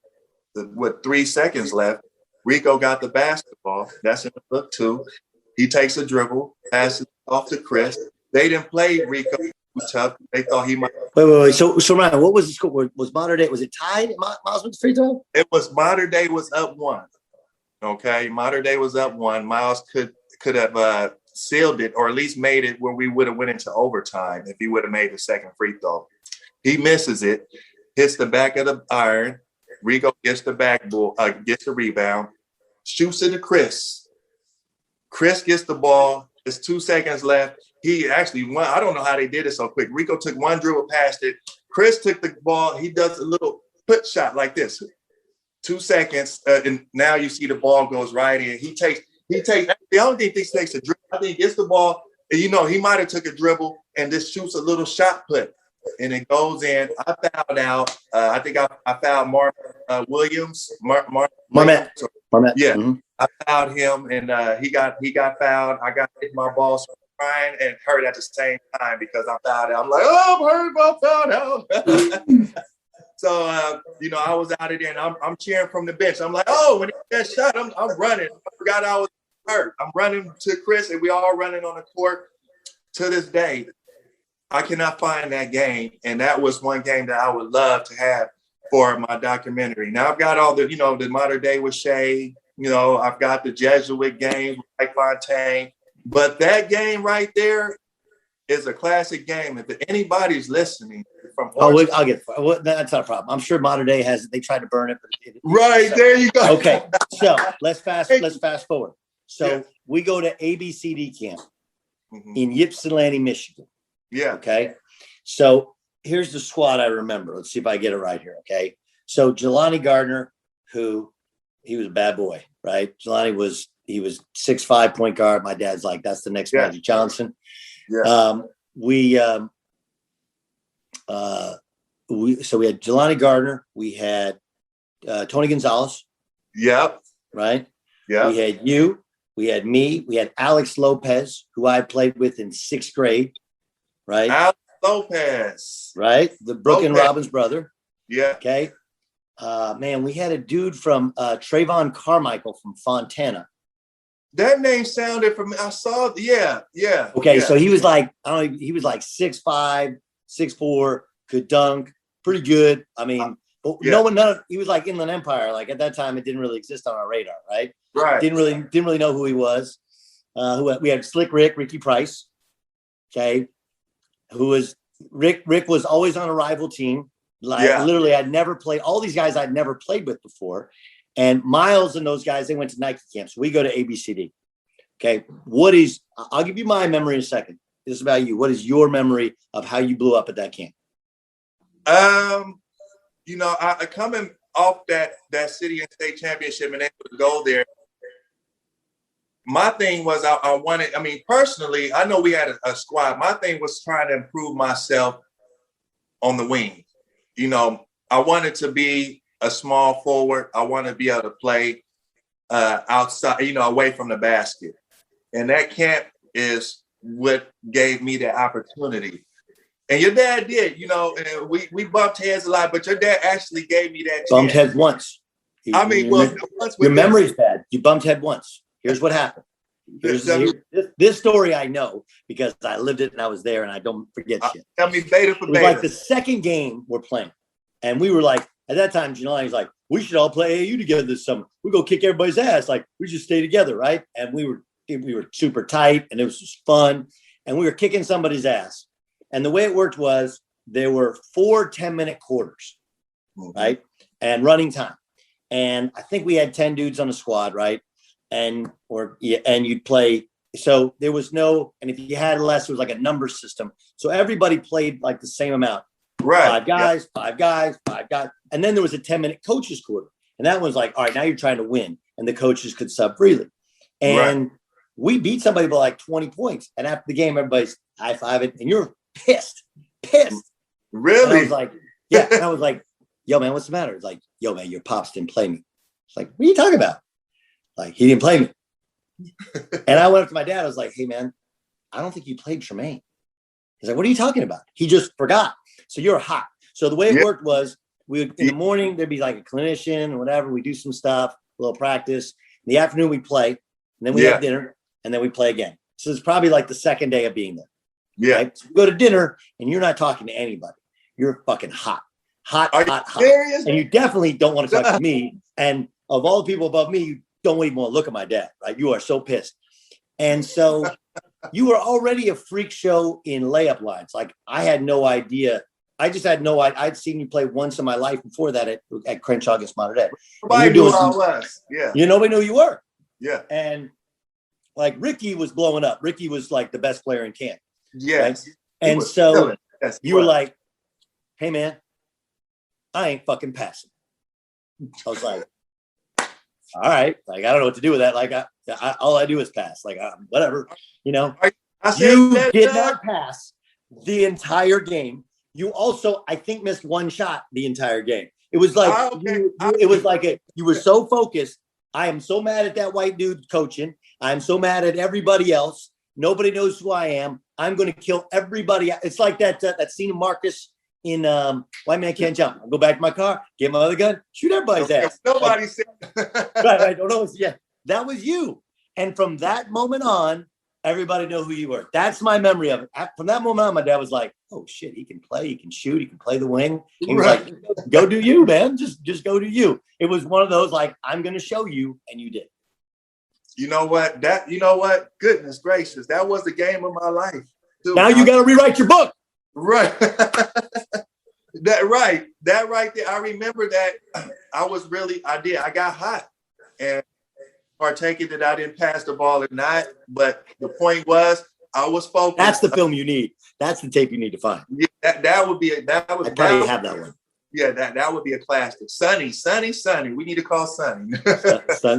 with 3 seconds left, Rico got the basketball. That's in the book too. He takes a dribble, passes off to Chris. They didn't play Rico tough. They thought he might. Wait. So Ryan, what was the score? Was Mater Dei? Was it tied? Miles with the free throw? It was Mater Dei was up 1. Okay, Mater Dei was up 1. Miles could have sealed it, or at least made it where we would have went into overtime if he would have made the second free throw. He misses it, hits the back of the iron. Rico gets the gets the rebound, shoots it to Chris. Chris gets the ball. There's 2 seconds left. He actually won. I don't know how they did it so quick. Rico took one dribble past it. Chris took the ball. He does a little put shot like this. 2 seconds, and now you see the ball goes right in. He takes. I don't think he takes a dribble. I think he gets the ball. And, he might have took a dribble and just shoots a little shot put, and it goes in. I fouled out. I think I fouled Mark Williams. Marmet. Yeah. Mm-hmm. I fouled him, and he got fouled. I got hit my ball. Crying and hurt at the same time because I fouled out. I'm like, I'm hurt, I fouled out. So, I was out of there, and I'm cheering from the bench. I'm like, when he got shot, I'm running. I forgot I was hurt. I'm running to Chris, and we all running on the court. To this day, I cannot find that game, and that was one game that I would love to have for my documentary. Now, I've got all the, the Mater Dei with Shea. I've got the Jesuit games with Mike Fontaine. But that game right there is a classic game. If anybody's listening from that's not a problem. I'm sure Mater Dei has it. They tried to burn it, there you go. Okay, so let's fast forward. So we go to ABCD camp in Ypsilanti, Michigan. Yeah. Okay. So here's the squad I remember. Let's see if I get it right here. Okay. So Jelani Gardner, he was a bad boy, right? Jelani was 6'5" point guard. My dad's like, that's the next Magic Johnson. Yeah. We had Jelani Gardner. We had Tony Gonzalez. Yep. Right. Yeah. We had you. We had me. We had Alex Lopez, who I played with in 6th grade, right? Alex Lopez. Right? The Brooke and Robin's brother. Yeah. Okay. Man, we had a dude from Trayvon Carmichael from Fontana. That name sounded familiar. I saw. Yeah. Okay, yeah. so he was like, I don't know, he was like 6'5", 6'4", could dunk, pretty good. I mean, but he was like Inland Empire. Like at that time, it didn't really exist on our radar, right? Right. Didn't really know who he was. We had Slick Ricky Price. Okay, who was Rick was always on a rival team. Like literally, I'd never played all these guys I'd never played with before. And Miles and those guys, they went to Nike camp. So we go to ABCD. Okay. I'll give you my memory in a second. This is about you. What is your memory of how you blew up at that camp? I coming off that city and state championship and able to go there. My thing was I wanted, personally, I know we had a squad. My thing was trying to improve myself on the wing. I wanted to be a small forward. I want to be able to play outside, away from the basket. And that camp is what gave me the opportunity. And your dad did, and we bumped heads a lot, but your dad actually gave me that chance. Bumped heads once. Your memory's bad. You bumped head once. Here's what happened. This story I know because I lived it and I was there and I don't forget shit. Tell me beta for beta. It was like the second game we're playing. And we were like, at that time, Janelle was like, we should all play AAU together this summer. We go kick everybody's ass. Like, we just stay together, right? And we were super tight and it was just fun. And we were kicking somebody's ass. And the way it worked was there were 4 10-minute quarters, right? And running time. And I think we had 10 dudes on the squad, right? And you'd play. So there was no, and if you had less, it was like a number system. So everybody played like the same amount. Right. 5 guys. And then there was a 10-minute coaches quarter. And that was like, all right, now you're trying to win. And the coaches could sub freely. And we beat somebody by like 20 points. And after the game, everybody's high-fiving. And you're pissed. Really? And I was like, yeah. And I was like, yo, man, what's the matter? It's like, yo, man, your pops didn't play me. It's like, what are you talking about? Like, he didn't play me. And I went up to my dad. I was like, hey, man, I don't think you played Tremaine. He's like, what are you talking about? He just forgot. So you're hot. So the way it worked was in the morning, there'd be like a clinician or whatever. We do some stuff, a little practice. In the afternoon, we play. And then we have dinner. And then we play again. So it's probably like the second day of being there. Yeah. Right? So we go to dinner and you're not talking to anybody. You're fucking hot. Hot. Serious? And you definitely don't want to talk to me. And of all the people above me, you don't even want to look at my dad, right? You are so pissed. And so you were already a freak show in layup lines. Like I had no idea. I just had no idea. I'd seen you play once in my life before that at Crenshaw against Monterey. Nobody knew who I was. Yeah. Nobody knew who you were. Yeah. And like Ricky was blowing up. Ricky was like the best player in camp. Yes. Right? And so you were like, hey man, I ain't fucking passing. I was like, all right. Like, I don't know what to do with that. Like all I do is pass. Like whatever, you did not pass the entire game. You also, I think, missed one shot the entire game. It was like, you were so focused. I am so mad at that white dude coaching. I'm so mad at everybody else. Nobody knows who I am. I'm going to kill everybody. It's like that scene of Marcus in White Man Can't Jump. I'll go back to my car, get my other gun, shoot everybody's ass. Nobody said right. I don't know. Yeah, that was you. And from that moment on, everybody knew who you were. That's my memory of it. From that moment on, my dad was like, oh shit, he can play, he can shoot, he can play the wing. He was like, go do you, man. Just go do you. It was one of those like, I'm going to show you, and you did. You know what? Goodness gracious, that was the game of my life. Dude, now you got to rewrite your book. Right. That right there. I remember that I got hot and partaking that I didn't pass the ball or not. But the point was I was focused. That's the film you need. That's the tape you need to find. Yeah, that would have that one. Yeah, that would be a classic. Sonny. We need to call Sonny.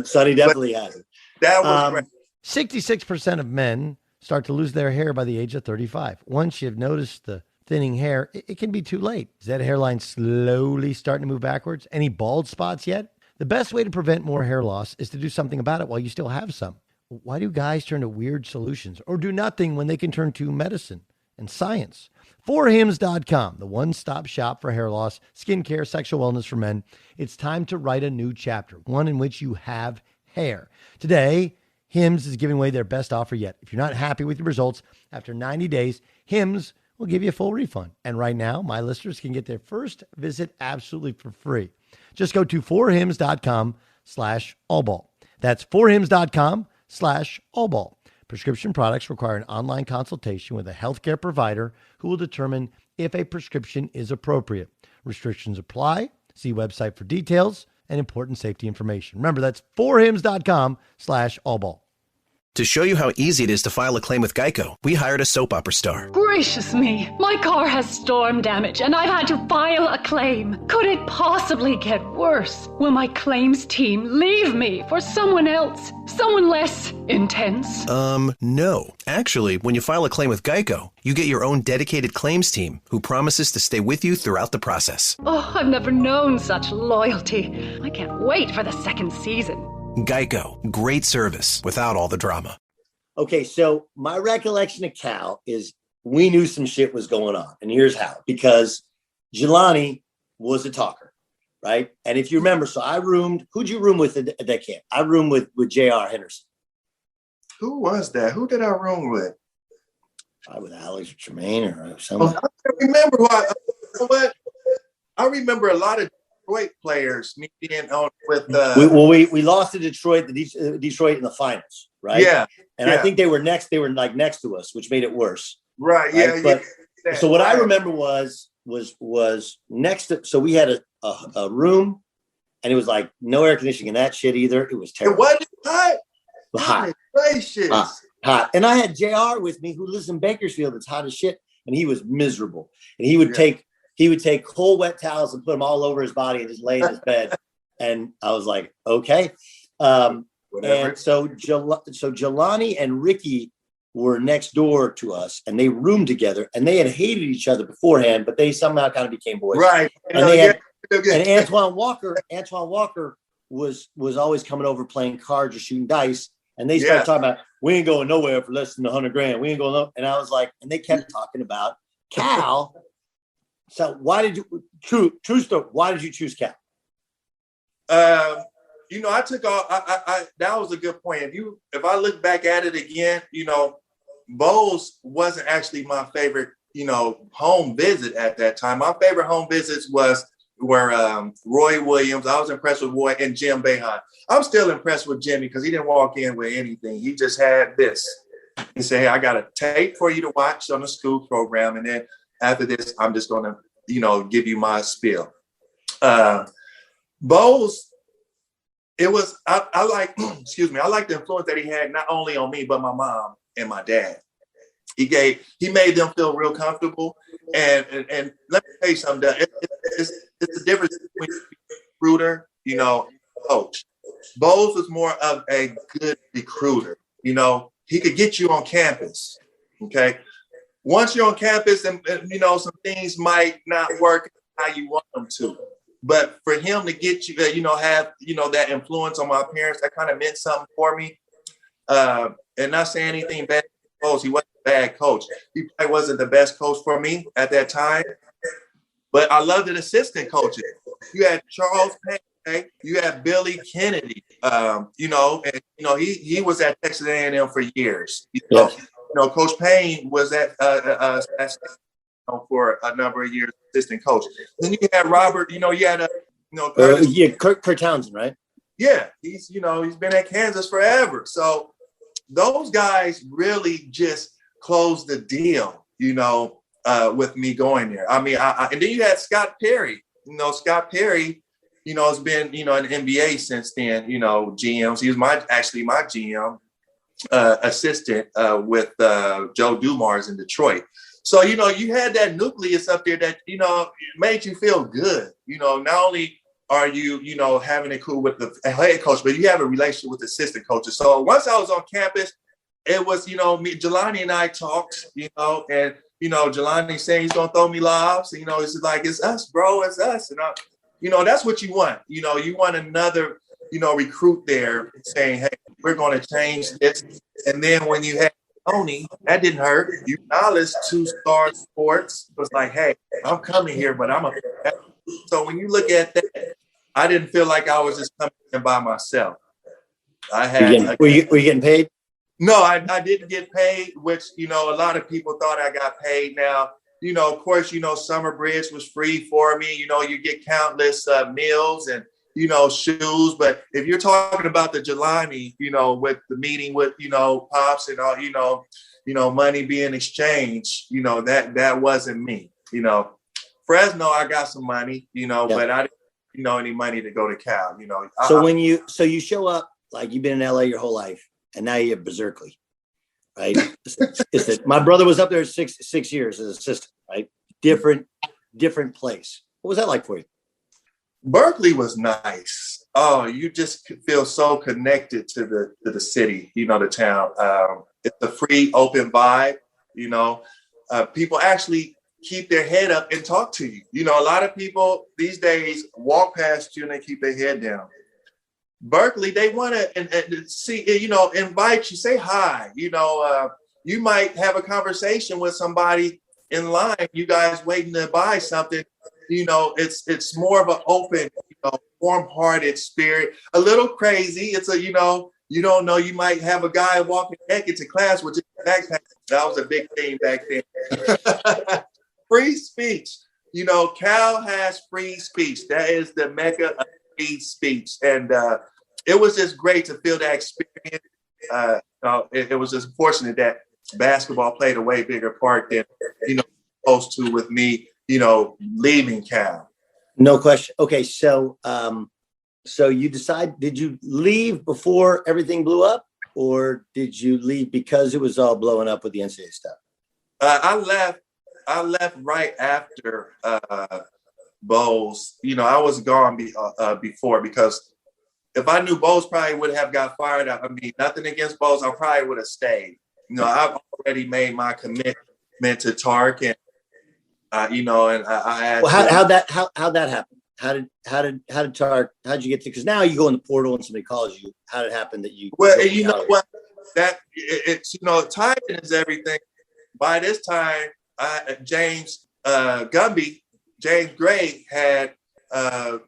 Sonny definitely has it. That was great. 66% of men start to lose their hair by the age of 35. Once you've noticed the thinning hair, it can be too late. Is that hairline slowly starting to move backwards? Any bald spots yet? The best way to prevent more hair loss is to do something about it while you still have some. Why do guys turn to weird solutions or do nothing when they can turn to medicine and science? 4hims.com, the one-stop shop for hair loss, skincare, sexual wellness for men. It's time to write a new chapter, one in which you have hair. Today, Hims is giving away their best offer yet. If you're not happy with your results after 90 days, Hims will give you a full refund. And right now, my listeners can get their first visit absolutely for free. Just go to 4hims.com/allball. That's 4hims.com/allball. Prescription products require an online consultation with a healthcare provider who will determine if a prescription is appropriate. Restrictions apply. See website for details and important safety information. Remember, that's 4hims.com/allball. To show you how easy it is to file a claim with Geico, we hired a soap opera star. Gracious me, my car has storm damage and I've had to file a claim. Could it possibly get worse? Will my claims team leave me for someone else? Someone less intense? No. Actually, when you file a claim with Geico, you get your own dedicated claims team who promises to stay with you throughout the process. Oh, I've never known such loyalty. I can't wait for the second season. Geico. Great service without all the drama. Okay, so my recollection of Cal is we knew some shit was going on. And here's how. Because Jelani was a talker, right? And if you remember, so I roomed, who'd you room with at that camp? I roomed with J.R. Henderson. Who was that? Who did I room with? Probably with Alex or Tremaine or someone. I remember I remember a lot of Detroit players being on with we lost to Detroit in the finals, right? Yeah. And I think they were next to us, which made it worse. Right. Right? Yeah. But so what I remember was next to, so we had a room and it was like no air conditioning in that shit either. It was terrible. It wasn't hot. Hot. And I had JR with me who lives in Bakersfield. It's hot as shit. And he was miserable. And he would take cold wet towels and put them all over his body and just lay in his bed. And I was like, okay. And so Jelani and Ricky were next door to us and they roomed together and they had hated each other beforehand, but they somehow kind of became boys. Right. And and Antoine Walker was always coming over playing cards or shooting dice. And they started talking about, we ain't going nowhere for less than $100,000. We ain't going nowhere. And I was like, and they kept talking about Cal. So why did you true story? Why did you choose Cal? I took off. I that was a good point. If I look back at it again, Bowles wasn't actually my favorite, home visit at that time. My favorite home visits were Roy Williams. I was impressed with Roy and Jim Boeheim. I'm still impressed with Jimmy because he didn't walk in with anything. He just had this. He said, "Hey, I got a tape for you to watch on the school program, and then after this, I'm just going to, give you my spiel." Bowles, it was, I like, I like the influence that he had not only on me, but my mom and my dad. He made them feel real comfortable. And let me tell you something, it's the difference between recruiter, coach. Bowles was more of a good recruiter. He could get you on campus. Okay. Once you're on campus and some things might not work how you want them to. But for him to get you, have, that influence on my parents, that kind of meant something for me. And not saying anything bad. He wasn't a bad coach. He probably wasn't the best coach for me at that time. But I loved an assistant coaches. You had Charles Payne, you had Billy Kennedy, he was at Texas A&M for years. Coach Payne was at for a number of years, assistant coach. Then you had Robert, you had Kurt Townsend, right? Yeah, he's been at Kansas forever. So those guys really just closed the deal, with me going there. I mean, and then you had Scott Perry. Scott Perry, has been, in the NBA since then. GMs. He was my GM assistant with Joe Dumars in Detroit. So, you had that nucleus up there that, made you feel good. Not only are you, having it cool with the head coach, but you have a relationship with the assistant coaches. So once I was on campus, it was, Jelani and I talked, and, Jelani saying he's going to throw me lobs. It's like, it's us, bro. It's us. And, that's what you want. You want another, recruit there saying, hey, we're going to change this. And then when you had Tony, that didn't hurt. You acknowledged 2-star sports. It was like, hey, I'm coming here, but I'm a. So when you look at that, I didn't feel like I was just coming in by myself. I had. Were you getting paid? No, I didn't get paid, which, a lot of people thought I got paid. Now, of course, Summer Bridge was free for me. You get countless meals and, shoes. But if you're talking about the Jelani, with the meeting with, Pops and all, money being exchanged, that wasn't me. Fresno, I got some money, but I didn't, any money to go to Cal, So you show up, like you've been in LA your whole life, and now you're Berserkly, right? My brother was up there 6 years as assistant, right? Different place. What was that like for you? Berkeley was nice. Oh, you just feel so connected to the city, the town. It's a free, open vibe. People actually keep their head up and talk to you. A lot of people these days walk past you and they keep their head down. Berkeley, they want to see, invite you, say hi. You might have a conversation with somebody in line. You guys waiting to buy something. It's more of an open, warm-hearted spirit. A little crazy. It's a, you don't know. You might have a guy walking naked to class with a backpack. That was a big thing back then. Free speech. Cal has free speech. That is the mecca of free speech. And it was just great to feel that experience. It was just fortunate that basketball played a way bigger part than, supposed to with me, leaving Cal. No question. Okay. So you did you leave before everything blew up, or did you leave because it was all blowing up with the NCAA stuff? I left right after Bowles. I was gone before, because if I knew Bowles probably would have got fired. I mean, nothing against Bowles. I probably would have stayed. I've already made my commitment to Tark, and and I had. Well, how'd that happen? How did Tark? How'd you get to? Because now you go in the portal and somebody calls you. How did it happen that you? Well, you know what? That it's timing is everything. By this time, James Gray had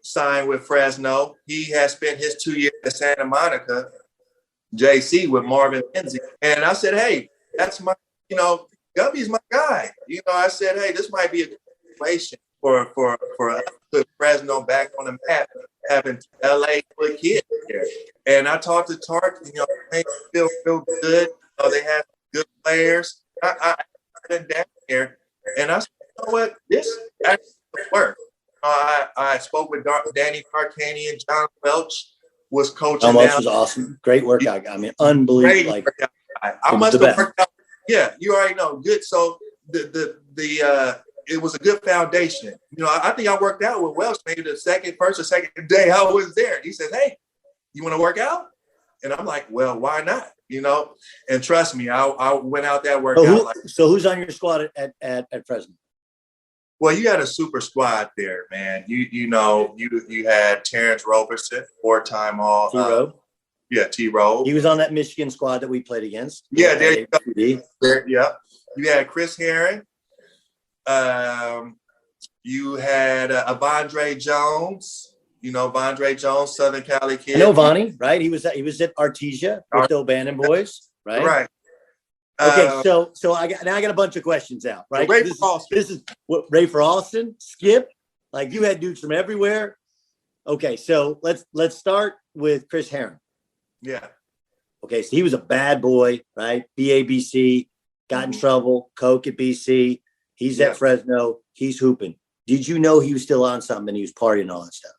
signed with Fresno. He had spent his 2 years at Santa Monica, JC, with Marvin Lindsay. And I said, hey, that's my, Gumby's my guy. I said, hey, this might be a good situation for us to put Fresno back on the map, having LA for a kid there. And I talked to Tark, they feel good. They have good players. I been down here, and I said, you know what, this actually work. I spoke with Danny Tarkanian. John Welch was coaching. John Welch was awesome. Great workout guy. I mean, unbelievable. I must have worked out. Yeah, you already know. Good. So it was a good foundation. I think I worked out with Welch maybe the first or second day I was there. He said, hey, you want to work out? And I'm like, well, why not? And trust me, I went out there workout. So who's on your squad at Fresno? Well, you had a super squad there, man. You had Terrence Roberson, 4-time all. T-Rowe. T-Rowe. He was on that Michigan squad that we played against. Yeah, there you go. Yeah. You had Chris Herring. You had Avondre Jones. Vondre Jones, Southern Cali kid. I know Vonnie, right? He was at Artesia with the O'Bannon boys, right? Right. Okay, so I got a bunch of questions out, right? This is what Rafer Alston, Skip, like you had dudes from everywhere. Okay, so let's start with Chris Herring. Yeah. Okay, so he was a bad boy, right? BABC, got in trouble, coke at BC. He's at Fresno. He's hooping. Did you know he was still on something and he was partying and all that stuff?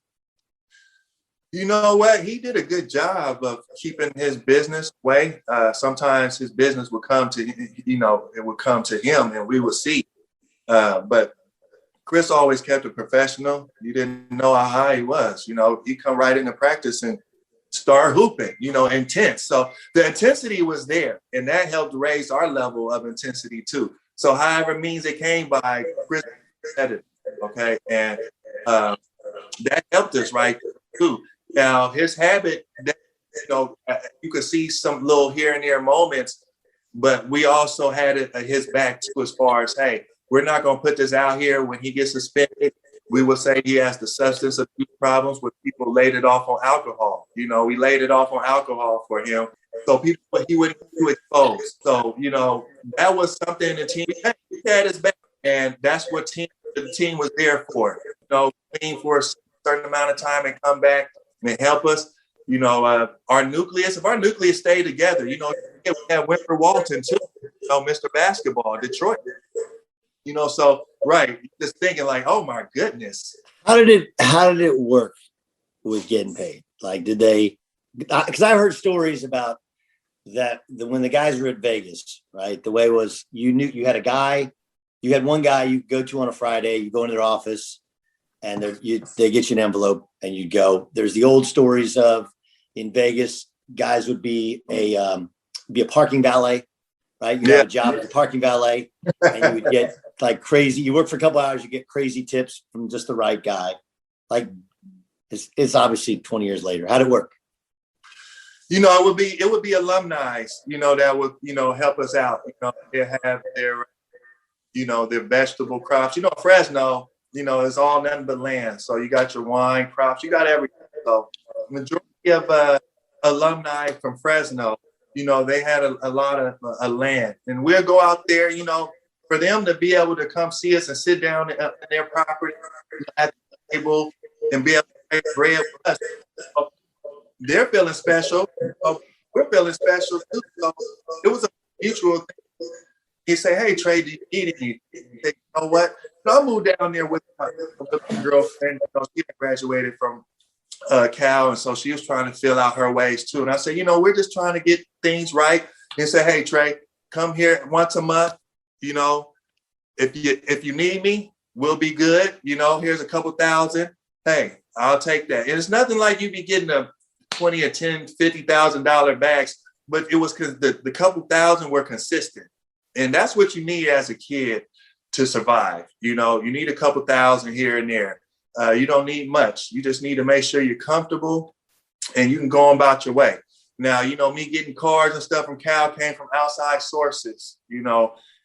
You know what? He did a good job of keeping his business way. Sometimes his business would come to, it would come to him and we would see. But Chris always kept it professional. You didn't know how high he was. He'd come right into practice and start hooping, intense. So the intensity was there, and that helped raise our level of intensity too. So however means it came by, Chris said it, okay? And that helped us right too. Now, his habit, you could see some little here and there moments, but we also had it at his back too, as far as, hey, we're not going to put this out here. When he gets suspended, we will say he has the substance abuse problems, where people laid it off on alcohol. We laid it off on alcohol for him. So he wouldn't get too exposed. So, that was something the team had his back. And that's what the team was there for. Playing for a certain amount of time and come back and help us. Our nucleus, if our nucleus stayed together, we had Winter Walton too, Mr. Basketball, Detroit. So right, just thinking like, oh my goodness. How did it work with getting paid? Like, did they? Because I heard stories about that when the guys were at Vegas, right? The way was you knew you had a guy, you had one guy you go to on a Friday, you go into their office, and they get you an envelope, and you go. There's the old stories of in Vegas, guys would be a parking valet, right? You have a job as a parking valet, and you would get like crazy. You work for a couple hours, you get crazy tips from just the right guy. Like it's obviously 20 years later. How'd it work? It would be alumni, that would, help us out. They have their vegetable crops. Fresno, it's all nothing but land. So you got your wine crops, you got everything. So majority of alumni from Fresno, they had a lot of land, and we'll go out there, for them to be able to come see us and sit down in their property at the table and be able to pay bread with us. So they're feeling special. We're feeling special too. So it was a mutual thing. He say, "Hey, Trey, do you need anything?" You know what? So I moved down there with my girlfriend. She graduated from Cal, and so she was trying to fill out her ways too. And I said, we're just trying to get things right. And say, "Hey, Trey, come here once a month. If you need me, we'll be good. Here's a couple thousand. Hey, I'll take that." And it's nothing like you be getting a $20 or $10, $50,000 bags, but it was because the couple thousand were consistent. And that's what you need as a kid to survive. You need a couple thousand here and there. You don't need much. You just need to make sure you're comfortable and you can go on about your way. Now, me getting cars and stuff from Cal came from outside sources,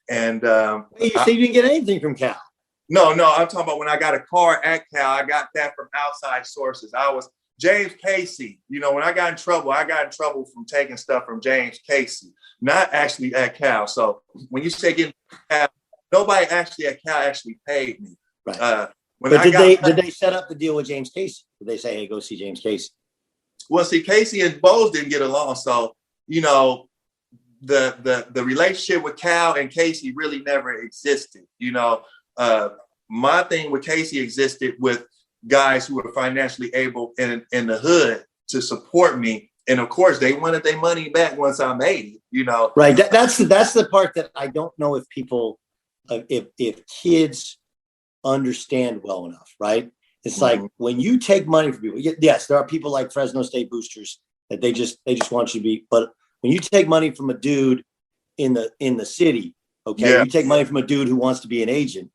and you say you didn't get anything from Cal? No, I'm talking about when I got a car at Cal, I got that from outside sources. I was James Casey. When I got in trouble from taking stuff from James Casey, not actually at Cal. So when you say getting Cal, nobody actually at Cal actually paid me. Right. Did they set up the deal with James Casey? Did they say, "Hey, go see James Casey"? Well, see, Casey and Bose didn't get along. So, the relationship with Cal and Casey really never existed. My thing with Casey existed with guys who were financially able in the hood to support me. And of course, they wanted their money back once I made it, Right. That's the part that I don't know if people, if kids understand well enough, right? It's like when you take money from people, yes, there are people like Fresno State boosters that they just want you to be, but when you take money from a dude in the city, okay, you take money from a dude who wants to be an agent,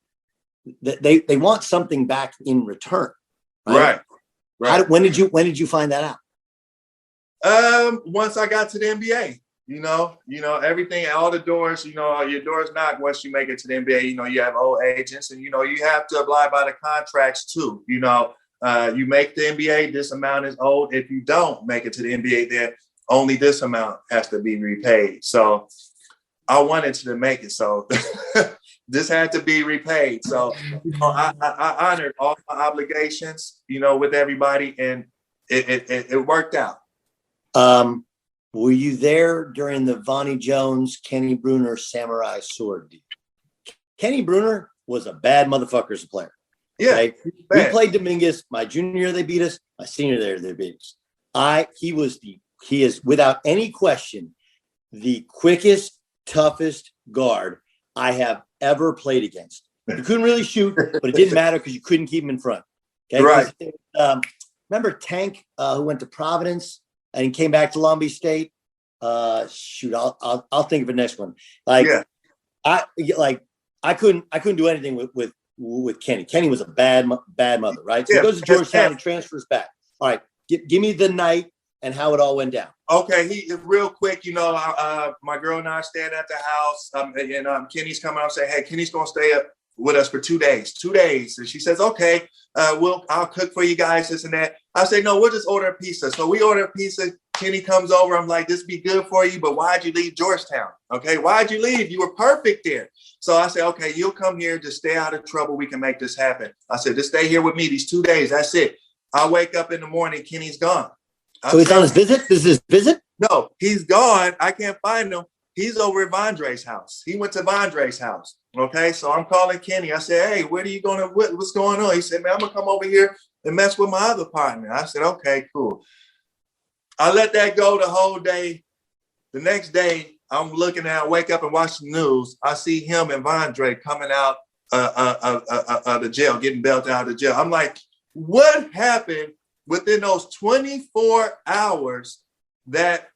they want something back in return. Right. When did you find that out? Once I got to the NBA. Everything, all the doors, your doors knock once you make it to the NBA. You have old agents, and you have to abide by the contracts too. You make the NBA, this amount is owed. If you don't make it to the NBA, then only this amount has to be repaid. So I wanted to make it, so this had to be repaid. So I honored all my obligations, with everybody, and it worked out. Were you there during the Vonnie Jones, Kenny Bruner Samurai Sword deal? Kenny Bruner was a bad motherfucker as a player. Yeah. Okay? We played Dominguez. My junior year, they beat us. My senior year, they beat us. He is without any question the quickest, toughest guard I have ever played against. You couldn't really shoot, but it didn't matter because you couldn't keep him in front. Okay. Right. Remember Tank, who went to Providence and he came back to Long Beach State? I'll think of the next one. I couldn't do anything with Kenny. Kenny was a bad mother, right? So he goes to Georgetown and transfers back. All right, give me the night and how it all went down. Okay, he real quick. My girl and I stand at the house, and Kenny's coming up saying, "Hey, Kenny's gonna stay up with us for 2 days. 2 days." And she says, "Okay, I'll cook for you guys, this and that." I say, "No, we'll just order a pizza." So we order a pizza. Kenny comes over. I'm like, "This be good for you, but why'd you leave Georgetown? Okay, why'd you leave? You were perfect there." So I said, "Okay, you'll come here. Just stay out of trouble. We can make this happen." I said, "Just stay here with me these 2 days. That's it." I wake up in the morning. Kenny's gone. So he's on his visit? This is his visit? No, he's gone. I can't find him. He's over at Vondre's house. He went to Vondre's house. Okay, so I'm calling Kenny. I said, "Hey, where are you going to, what's going on?" He said, "Man, I'm going to come over here and mess with my other partner." I said, "Okay, cool." I let that go the whole day. The next day, I'm looking at, wake up and watch the news. I see him and Vondre coming out of the jail, getting bailed out of the jail. I'm like, what happened within those 24 hours that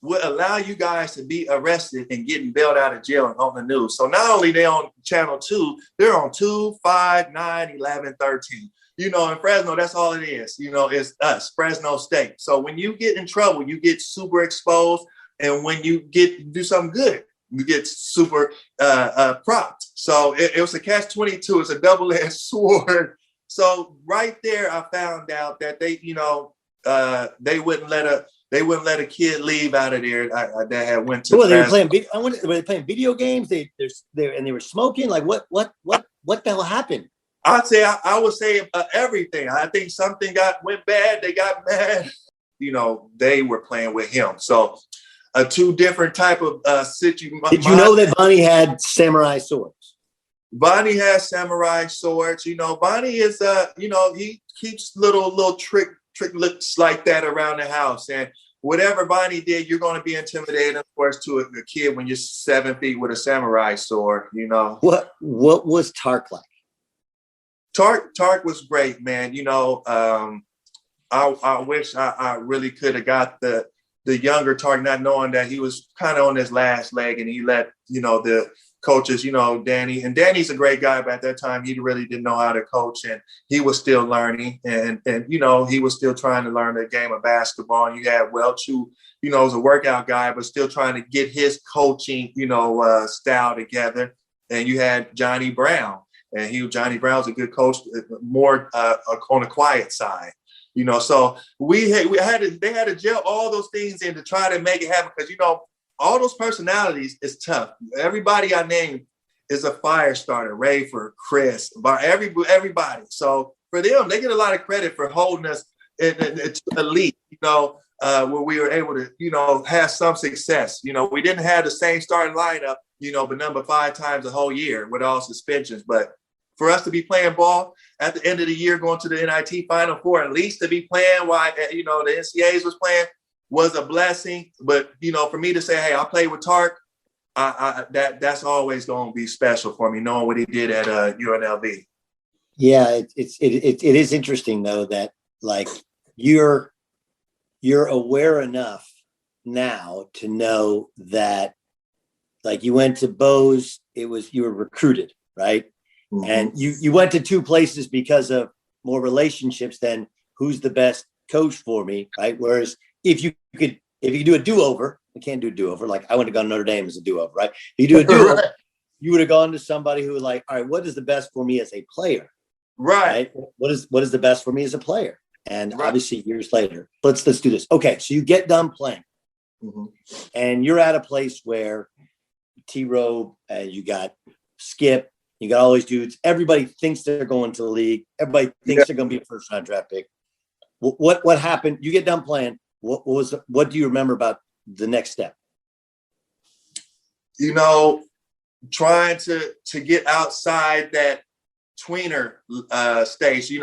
would allow you guys to be arrested and getting bailed out of jail and on the news? So not only they on channel 2, they're on 2, 5, 9, 11, 13. In Fresno, that's all it is. It's us, Fresno State. So when you get in trouble, you get super exposed. And when you do something good, you get super propped. So it was a catch-22. It's a double-edged sword. So right there, I found out that they wouldn't let a kid leave out of there that had went to. Well, they were playing video games. They were smoking. Like what the hell happened? I'd say I would say everything. I think something went bad. They got mad. They were playing with him. So two different type of situation. Did you know that Bonnie had samurai swords? Bonnie has samurai swords. Bonnie is he keeps little trick looks like that around the house. And whatever Bonnie did, you're going to be intimidated, of course, to a kid when you're 7 feet with a samurai sword. What was Tark like? Tark was great, man. I wish I really could have got the younger Tark, not knowing that he was kind of on his last leg, and he let the coaches, Danny, and Danny's a great guy, but at that time he really didn't know how to coach, and he was still learning, and he was still trying to learn the game of basketball. And you had Welch, who was a workout guy, but still trying to get his coaching style together. And you had Johnny Brown, and Johnny Brown's a good coach, more on the quiet side. So they had to gel all those things in to try to make it happen, because all those personalities is tough. Everybody I named is a fire starter. Rayford, Chris, everybody. So for them, they get a lot of credit for holding us to elite. Where we were able to have some success. We didn't have the same starting lineup, but number 5 times the whole year with all suspensions. But for us to be playing ball at the end of the year, going to the NIT Final Four, at least to be playing while the NCAAs was playing, was a blessing. But for me to say, hey, I played with Tark, that's always going to be special for me, knowing what he did at UNLV. Yeah, it is interesting though that like you're aware enough now to know that like you went to Bose, you were recruited, right? Mm-hmm. And you went to 2 places because of more relationships than who's the best coach for me, right? Whereas if you could do a do-over, I can't do a do-over. Like I went to go to Notre Dame as a do-over, right? If you do a do-over, you would have gone to somebody who was like, all right, what is the best for me as a player? Right. What is the best for me as a player? And obviously years later, let's do this. Okay. So you get done playing, mm-hmm. and you're at a place where T-Rowe, you got Skip, you got all these dudes. Everybody thinks they're going to the league. Everybody thinks they're going to be a first-round draft pick. What happened? You get done playing. What do you remember about the next step? Trying to get outside that tweener stage. 3.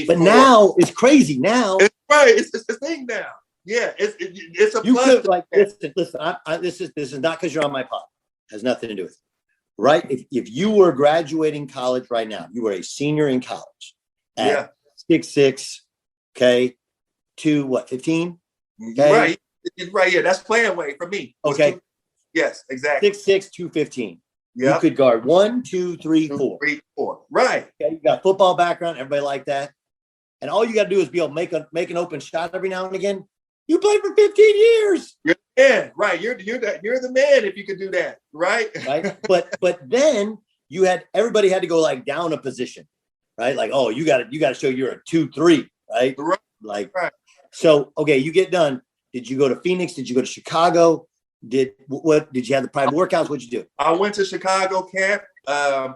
But 4. now it's crazy. Now it's right. It's the thing now. Yeah, it's a you plus. Could, like, listen. This is not because you're on my pod. It has nothing to do with it. Right? If you were graduating college right now, you were a senior in college at 6'6", okay, 215? Okay? Right. Yeah, that's playing weight for me. Okay. Yes, exactly. 6'6", 215. Yeah. You could guard 1, 2, 3, 4. 4. Right. Okay, you got football background, everybody like that. and all you got to do is be able to make an open shot every now and again. You played for 15 years. You're the man, right? You're the man if you could do that, right? Right. But then everybody had to go like down a position, right? Like, oh, you got to show you're a 2-3, right? Like, so okay, you get done. Did you go to Phoenix? Did you go to Chicago? Did you have the private workouts? What'd you do? I went to Chicago camp. I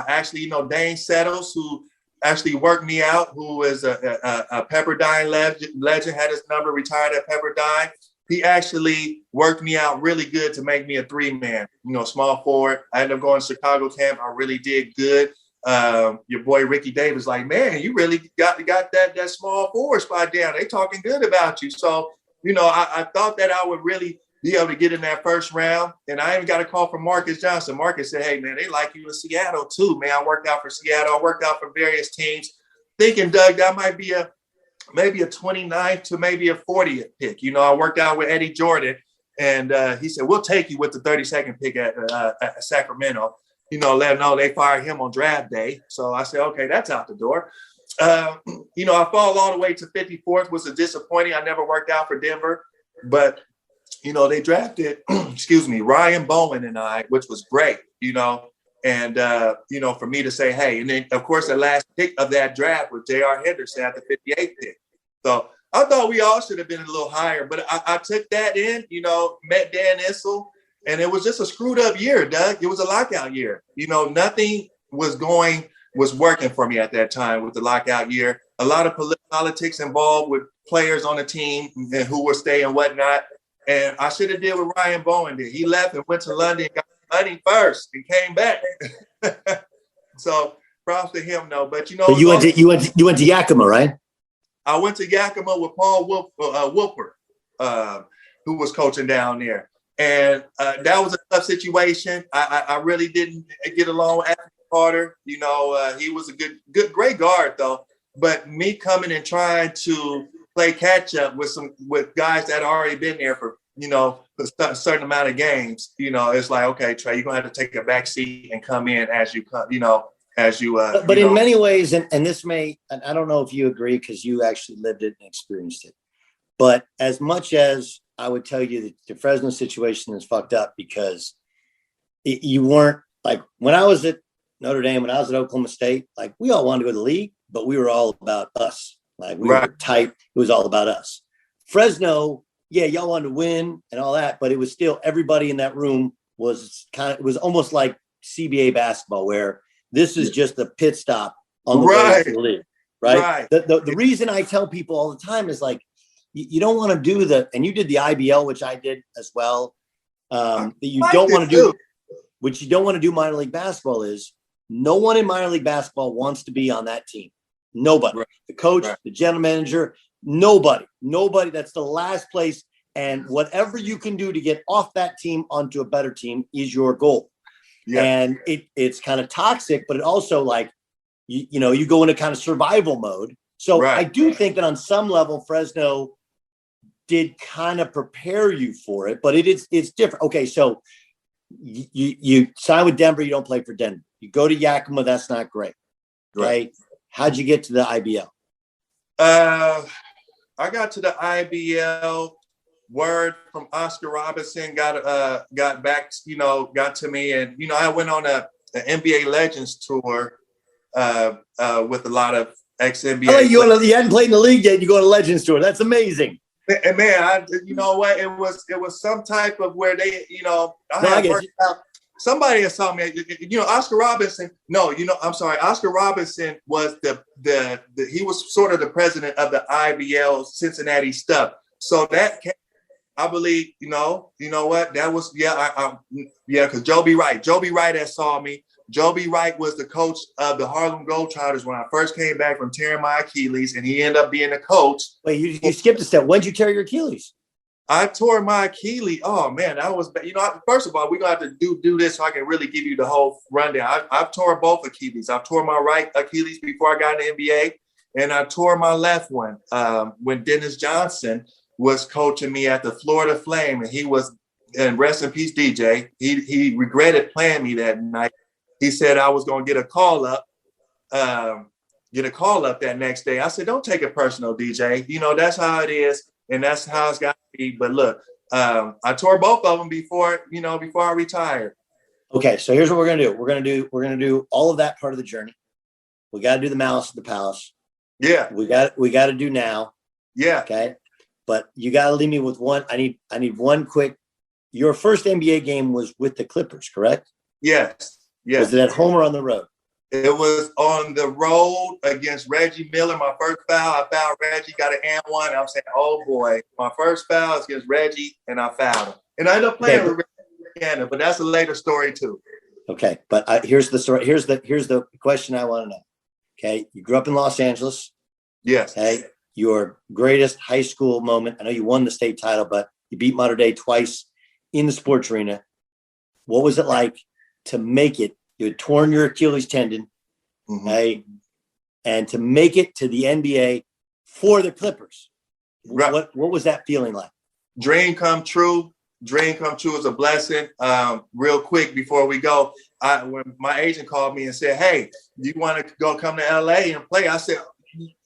actually, Dane Settles, who actually worked me out, who is a Pepperdine legend, had his number, retired at Pepperdine. He actually worked me out really good to make me a 3-man, small forward. I ended up going to Chicago camp. I really did good. Your boy Ricky Davis, like, man, you really got that small forward spot down. They talking good about you. So, I thought that I would really be able to get in that first round. And I even got a call from Marcus Johnson. Marcus said, hey, man, they like you in Seattle too, man. I worked out for Seattle. I worked out for various teams, thinking, Doug, that might be maybe a 29th to maybe a 40th pick. I worked out with Eddie Jordan, and he said, we'll take you with the 32nd pick at Sacramento. Let him know they fired him on draft day. So I said, okay, that's out the door. I fall all the way to 54th, was a disappointing. I never worked out for Denver, but they drafted, Ryan Bowen and I, which was great, and, for me to say, hey, and then, of course, the last pick of that draft was J.R. Henderson at the 58th pick. So I thought we all should have been a little higher, but I took that in, met Dan Issel, and it was just a screwed up year, Doug. It was a lockout year. Nothing was working for me at that time with the lockout year. A lot of politics involved with players on the team and who were staying and whatnot. And I should have did what Ryan Bowen did. He left and went to London, got money first, and came back. So props to him, though. But so you went to Yakima, right? I went to Yakima with Paul Wilper, who was coaching down there, and that was a tough situation. I really didn't get along with Anthony Carter. He was a great guard though. But me coming and trying to play catch up with guys that already been there for a certain amount of games, it's like, okay, Trey, you're gonna have to take a back seat and come in as you come, But in many ways, and this may, and I don't know if you agree because you actually lived it and experienced it, but as much as I would tell you that the Fresno situation is fucked up because you weren't like when I was at Notre Dame, when I was at Oklahoma State, like we all wanted to go to the league, but we were all about us. Like we were tight. It was all about us. Fresno, yeah, y'all wanted to win and all that, but it was still everybody in that room it was almost like CBA basketball where this is just a pit stop on the way to the league. Right. The reason I tell people all the time is like, you don't want to do and you did the IBL, which I did as well. That you don't want to do, which you don't want to do minor league basketball is no one in minor league basketball wants to be on that team. Nobody, the coach, the general manager, nobody. That's the last place. And whatever you can do to get off that team onto a better team is your goal. Yeah. And it's kind of toxic, but it also like, you go into kind of survival mode. So I do think that on some level, Fresno did kind of prepare you for it, but it's different. Okay. So you sign with Denver, you don't play for Denver. You go to Yakima, that's not great. Right. How'd you get to the IBL? I got to the IBL. Word from Oscar Robertson got back, got to me, and I went on an NBA Legends tour with a lot of ex-NBA. Oh, you hadn't played in the league yet. You go on a Legends tour. That's amazing. And man, you know what? It was some type of where they, I worked out. Somebody had told me, Oscar Robinson. No, I'm sorry. Oscar Robinson was he was sort of the president of the IBL Cincinnati stuff. So that, I believe, you know what? That was, because Joby Wright had saw me. Joby Wright was the coach of the Harlem Globetrotters when I first came back from tearing my Achilles, and he ended up being the coach. Wait, you skipped a step. When'd you tear your Achilles? I tore my Achilles. Oh man, that was, first of all, we're gonna have to do this so I can really give you the whole rundown. I've tore both Achilles. I've tore my right Achilles before I got in the NBA, and I tore my left one when Dennis Johnson was coaching me at the Florida Flame, and he was, and rest in peace, DJ. He regretted playing me that night. He said I was gonna get a call up get a call up that next day. I said, don't take it personal, DJ. You know, that's how it is, and that's how it's got to be. But look, I tore both of them before I retired. Okay, so here's what we're gonna do. We're gonna do all of that part of the journey. We got to do the Malice at the Palace. Yeah, we got to do now. Yeah. Okay, but you got to leave me with one. I need one quick. Your first NBA game was with the Clippers, correct? Yes. Yes. Was it at home or on the road? It was on the road against Reggie Miller. My first foul, I fouled Reggie, got an and one. I'm saying, oh boy, my first foul is against Reggie, and I fouled him. And I ended up playing with Reggie, but that's a later story too. Okay, but here's the story. Here's the question I want to know. Okay, you grew up in Los Angeles. Yes. Okay, your greatest high school moment. I know you won the state title, but you beat Mater Dei twice in the sports arena. What was it like to make it? You had torn your Achilles tendon, okay, and to make it to the NBA for the Clippers. Right. What was that feeling like? Dream come true. Dream come true is a blessing. Real quick before we go, when my agent called me and said, "Hey, do you want to come to LA and play?" I said,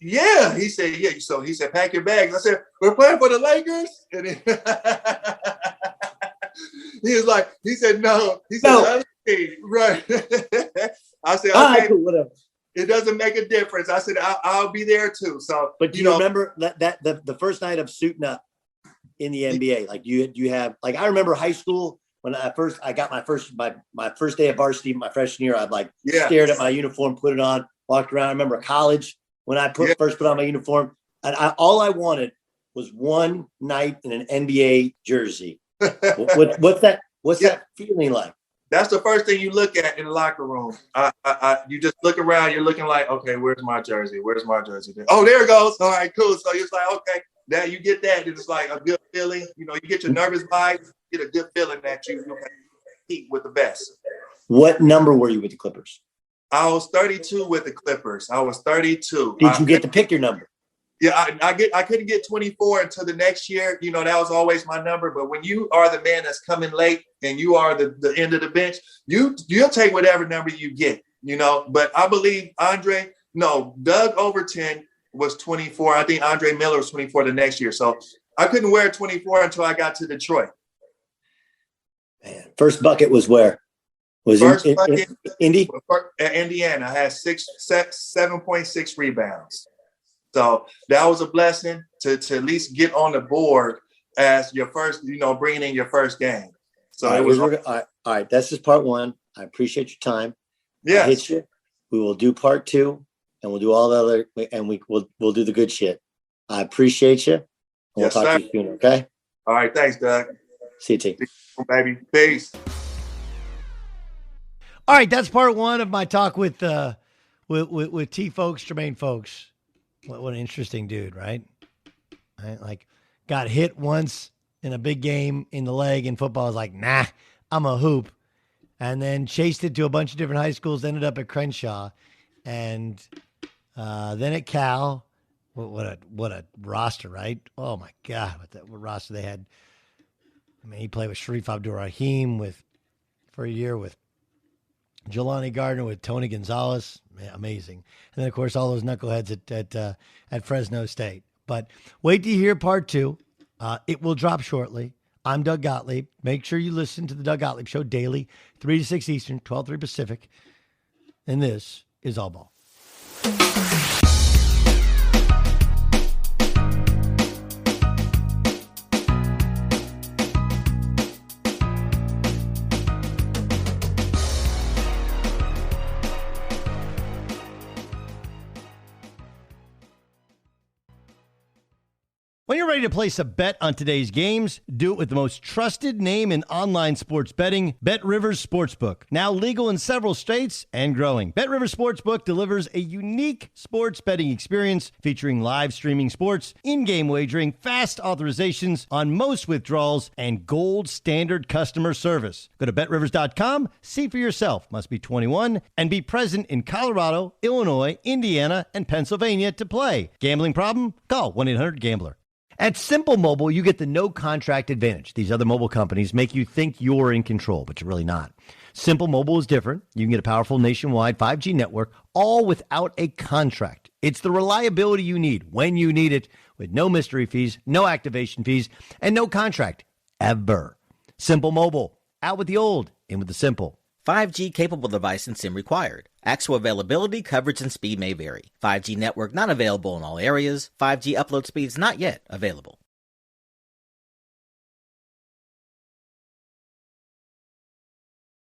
"Yeah." He said, "Yeah." So he said, "Pack your bags." I said, "We're playing for the Lakers." And he said, "No." He said, "No." Right. I said, "Okay, whatever. It doesn't make a difference." I said, I'll be there too. So, but do you remember that the first night of suiting up in the NBA? Like you have, like, I remember high school when I got my first day of varsity, my freshman year. I'd stared at my uniform, put it on, walked around. I remember college when I first put on my uniform, and all I wanted was one night in an NBA jersey. What's that feeling like? That's the first thing you look at in the locker room. You just look around. You're looking like, okay, where's my jersey? Where's my jersey? Oh, there it goes. All right, cool. So it's like, okay, now you get that. It's like a good feeling. You know, you get your nervous vibes. You get a good feeling that you compete with the best. What number were you with the Clippers? I was 32 with the Clippers. I was 32. Did you get to pick your number? Yeah, I couldn't get 24 until the next year. You know, that was always my number. But when you are the man that's coming late and you are the end of the bench, you'll take whatever number you get, you know. But I believe Doug Overton was 24. I think Andre Miller was 24 the next year. So I couldn't wear 24 until I got to Detroit. Man, first bucket was where? Was first in Indy? At Indiana. I had 7.6 rebounds. So that was a blessing to at least get on the board as your first, bringing in your first game. So all right. That's just part one. I appreciate your time. Yeah. Hit you. We will do part two, and we'll do all the other, and we'll do the good shit. I appreciate you. And we'll talk to you soon. Okay. All right. Thanks, Doug. See you, T. Baby. Peace. All right. That's part one of my talk with T folks, Jermaine folks. What an interesting dude, right? Like, got hit once in a big game in the leg in football. I was like, nah, I'm a hoop. And then chased it to a bunch of different high schools, ended up at Crenshaw. And then at Cal. What a roster, right? Oh, my God, what roster they had. I mean, he played with Sharif Abdul-Rahim for a year with Jelani Gardner, with Tony Gonzalez. Man, amazing. And then, of course, all those knuckleheads at Fresno State. But wait to hear part two. It will drop shortly. I'm Doug Gottlieb. Make sure you listen to the Doug Gottlieb Show daily, 3 to 6 Eastern, 12 to 3 Pacific. And this is All Ball. When you're ready to place a bet on today's games, do it with the most trusted name in online sports betting, BetRivers Sportsbook. Now legal in several states and growing. BetRivers Sportsbook delivers a unique sports betting experience featuring live streaming sports, in-game wagering, fast authorizations on most withdrawals, and gold standard customer service. Go to BetRivers.com, see for yourself. Must be 21 and be present in Colorado, Illinois, Indiana, and Pennsylvania to play. Gambling problem? Call 1-800-GAMBLER. At Simple Mobile, you get the no-contract advantage. These other mobile companies make you think you're in control, but you're really not. Simple Mobile is different. You can get a powerful nationwide 5G network, all without a contract. It's the reliability you need when you need it, with no mystery fees, no activation fees, and no contract, ever. Simple Mobile, out with the old, in with the simple. 5G capable device and SIM required. Actual availability, coverage, and speed may vary. 5G network not available in all areas. 5G upload speeds not yet available.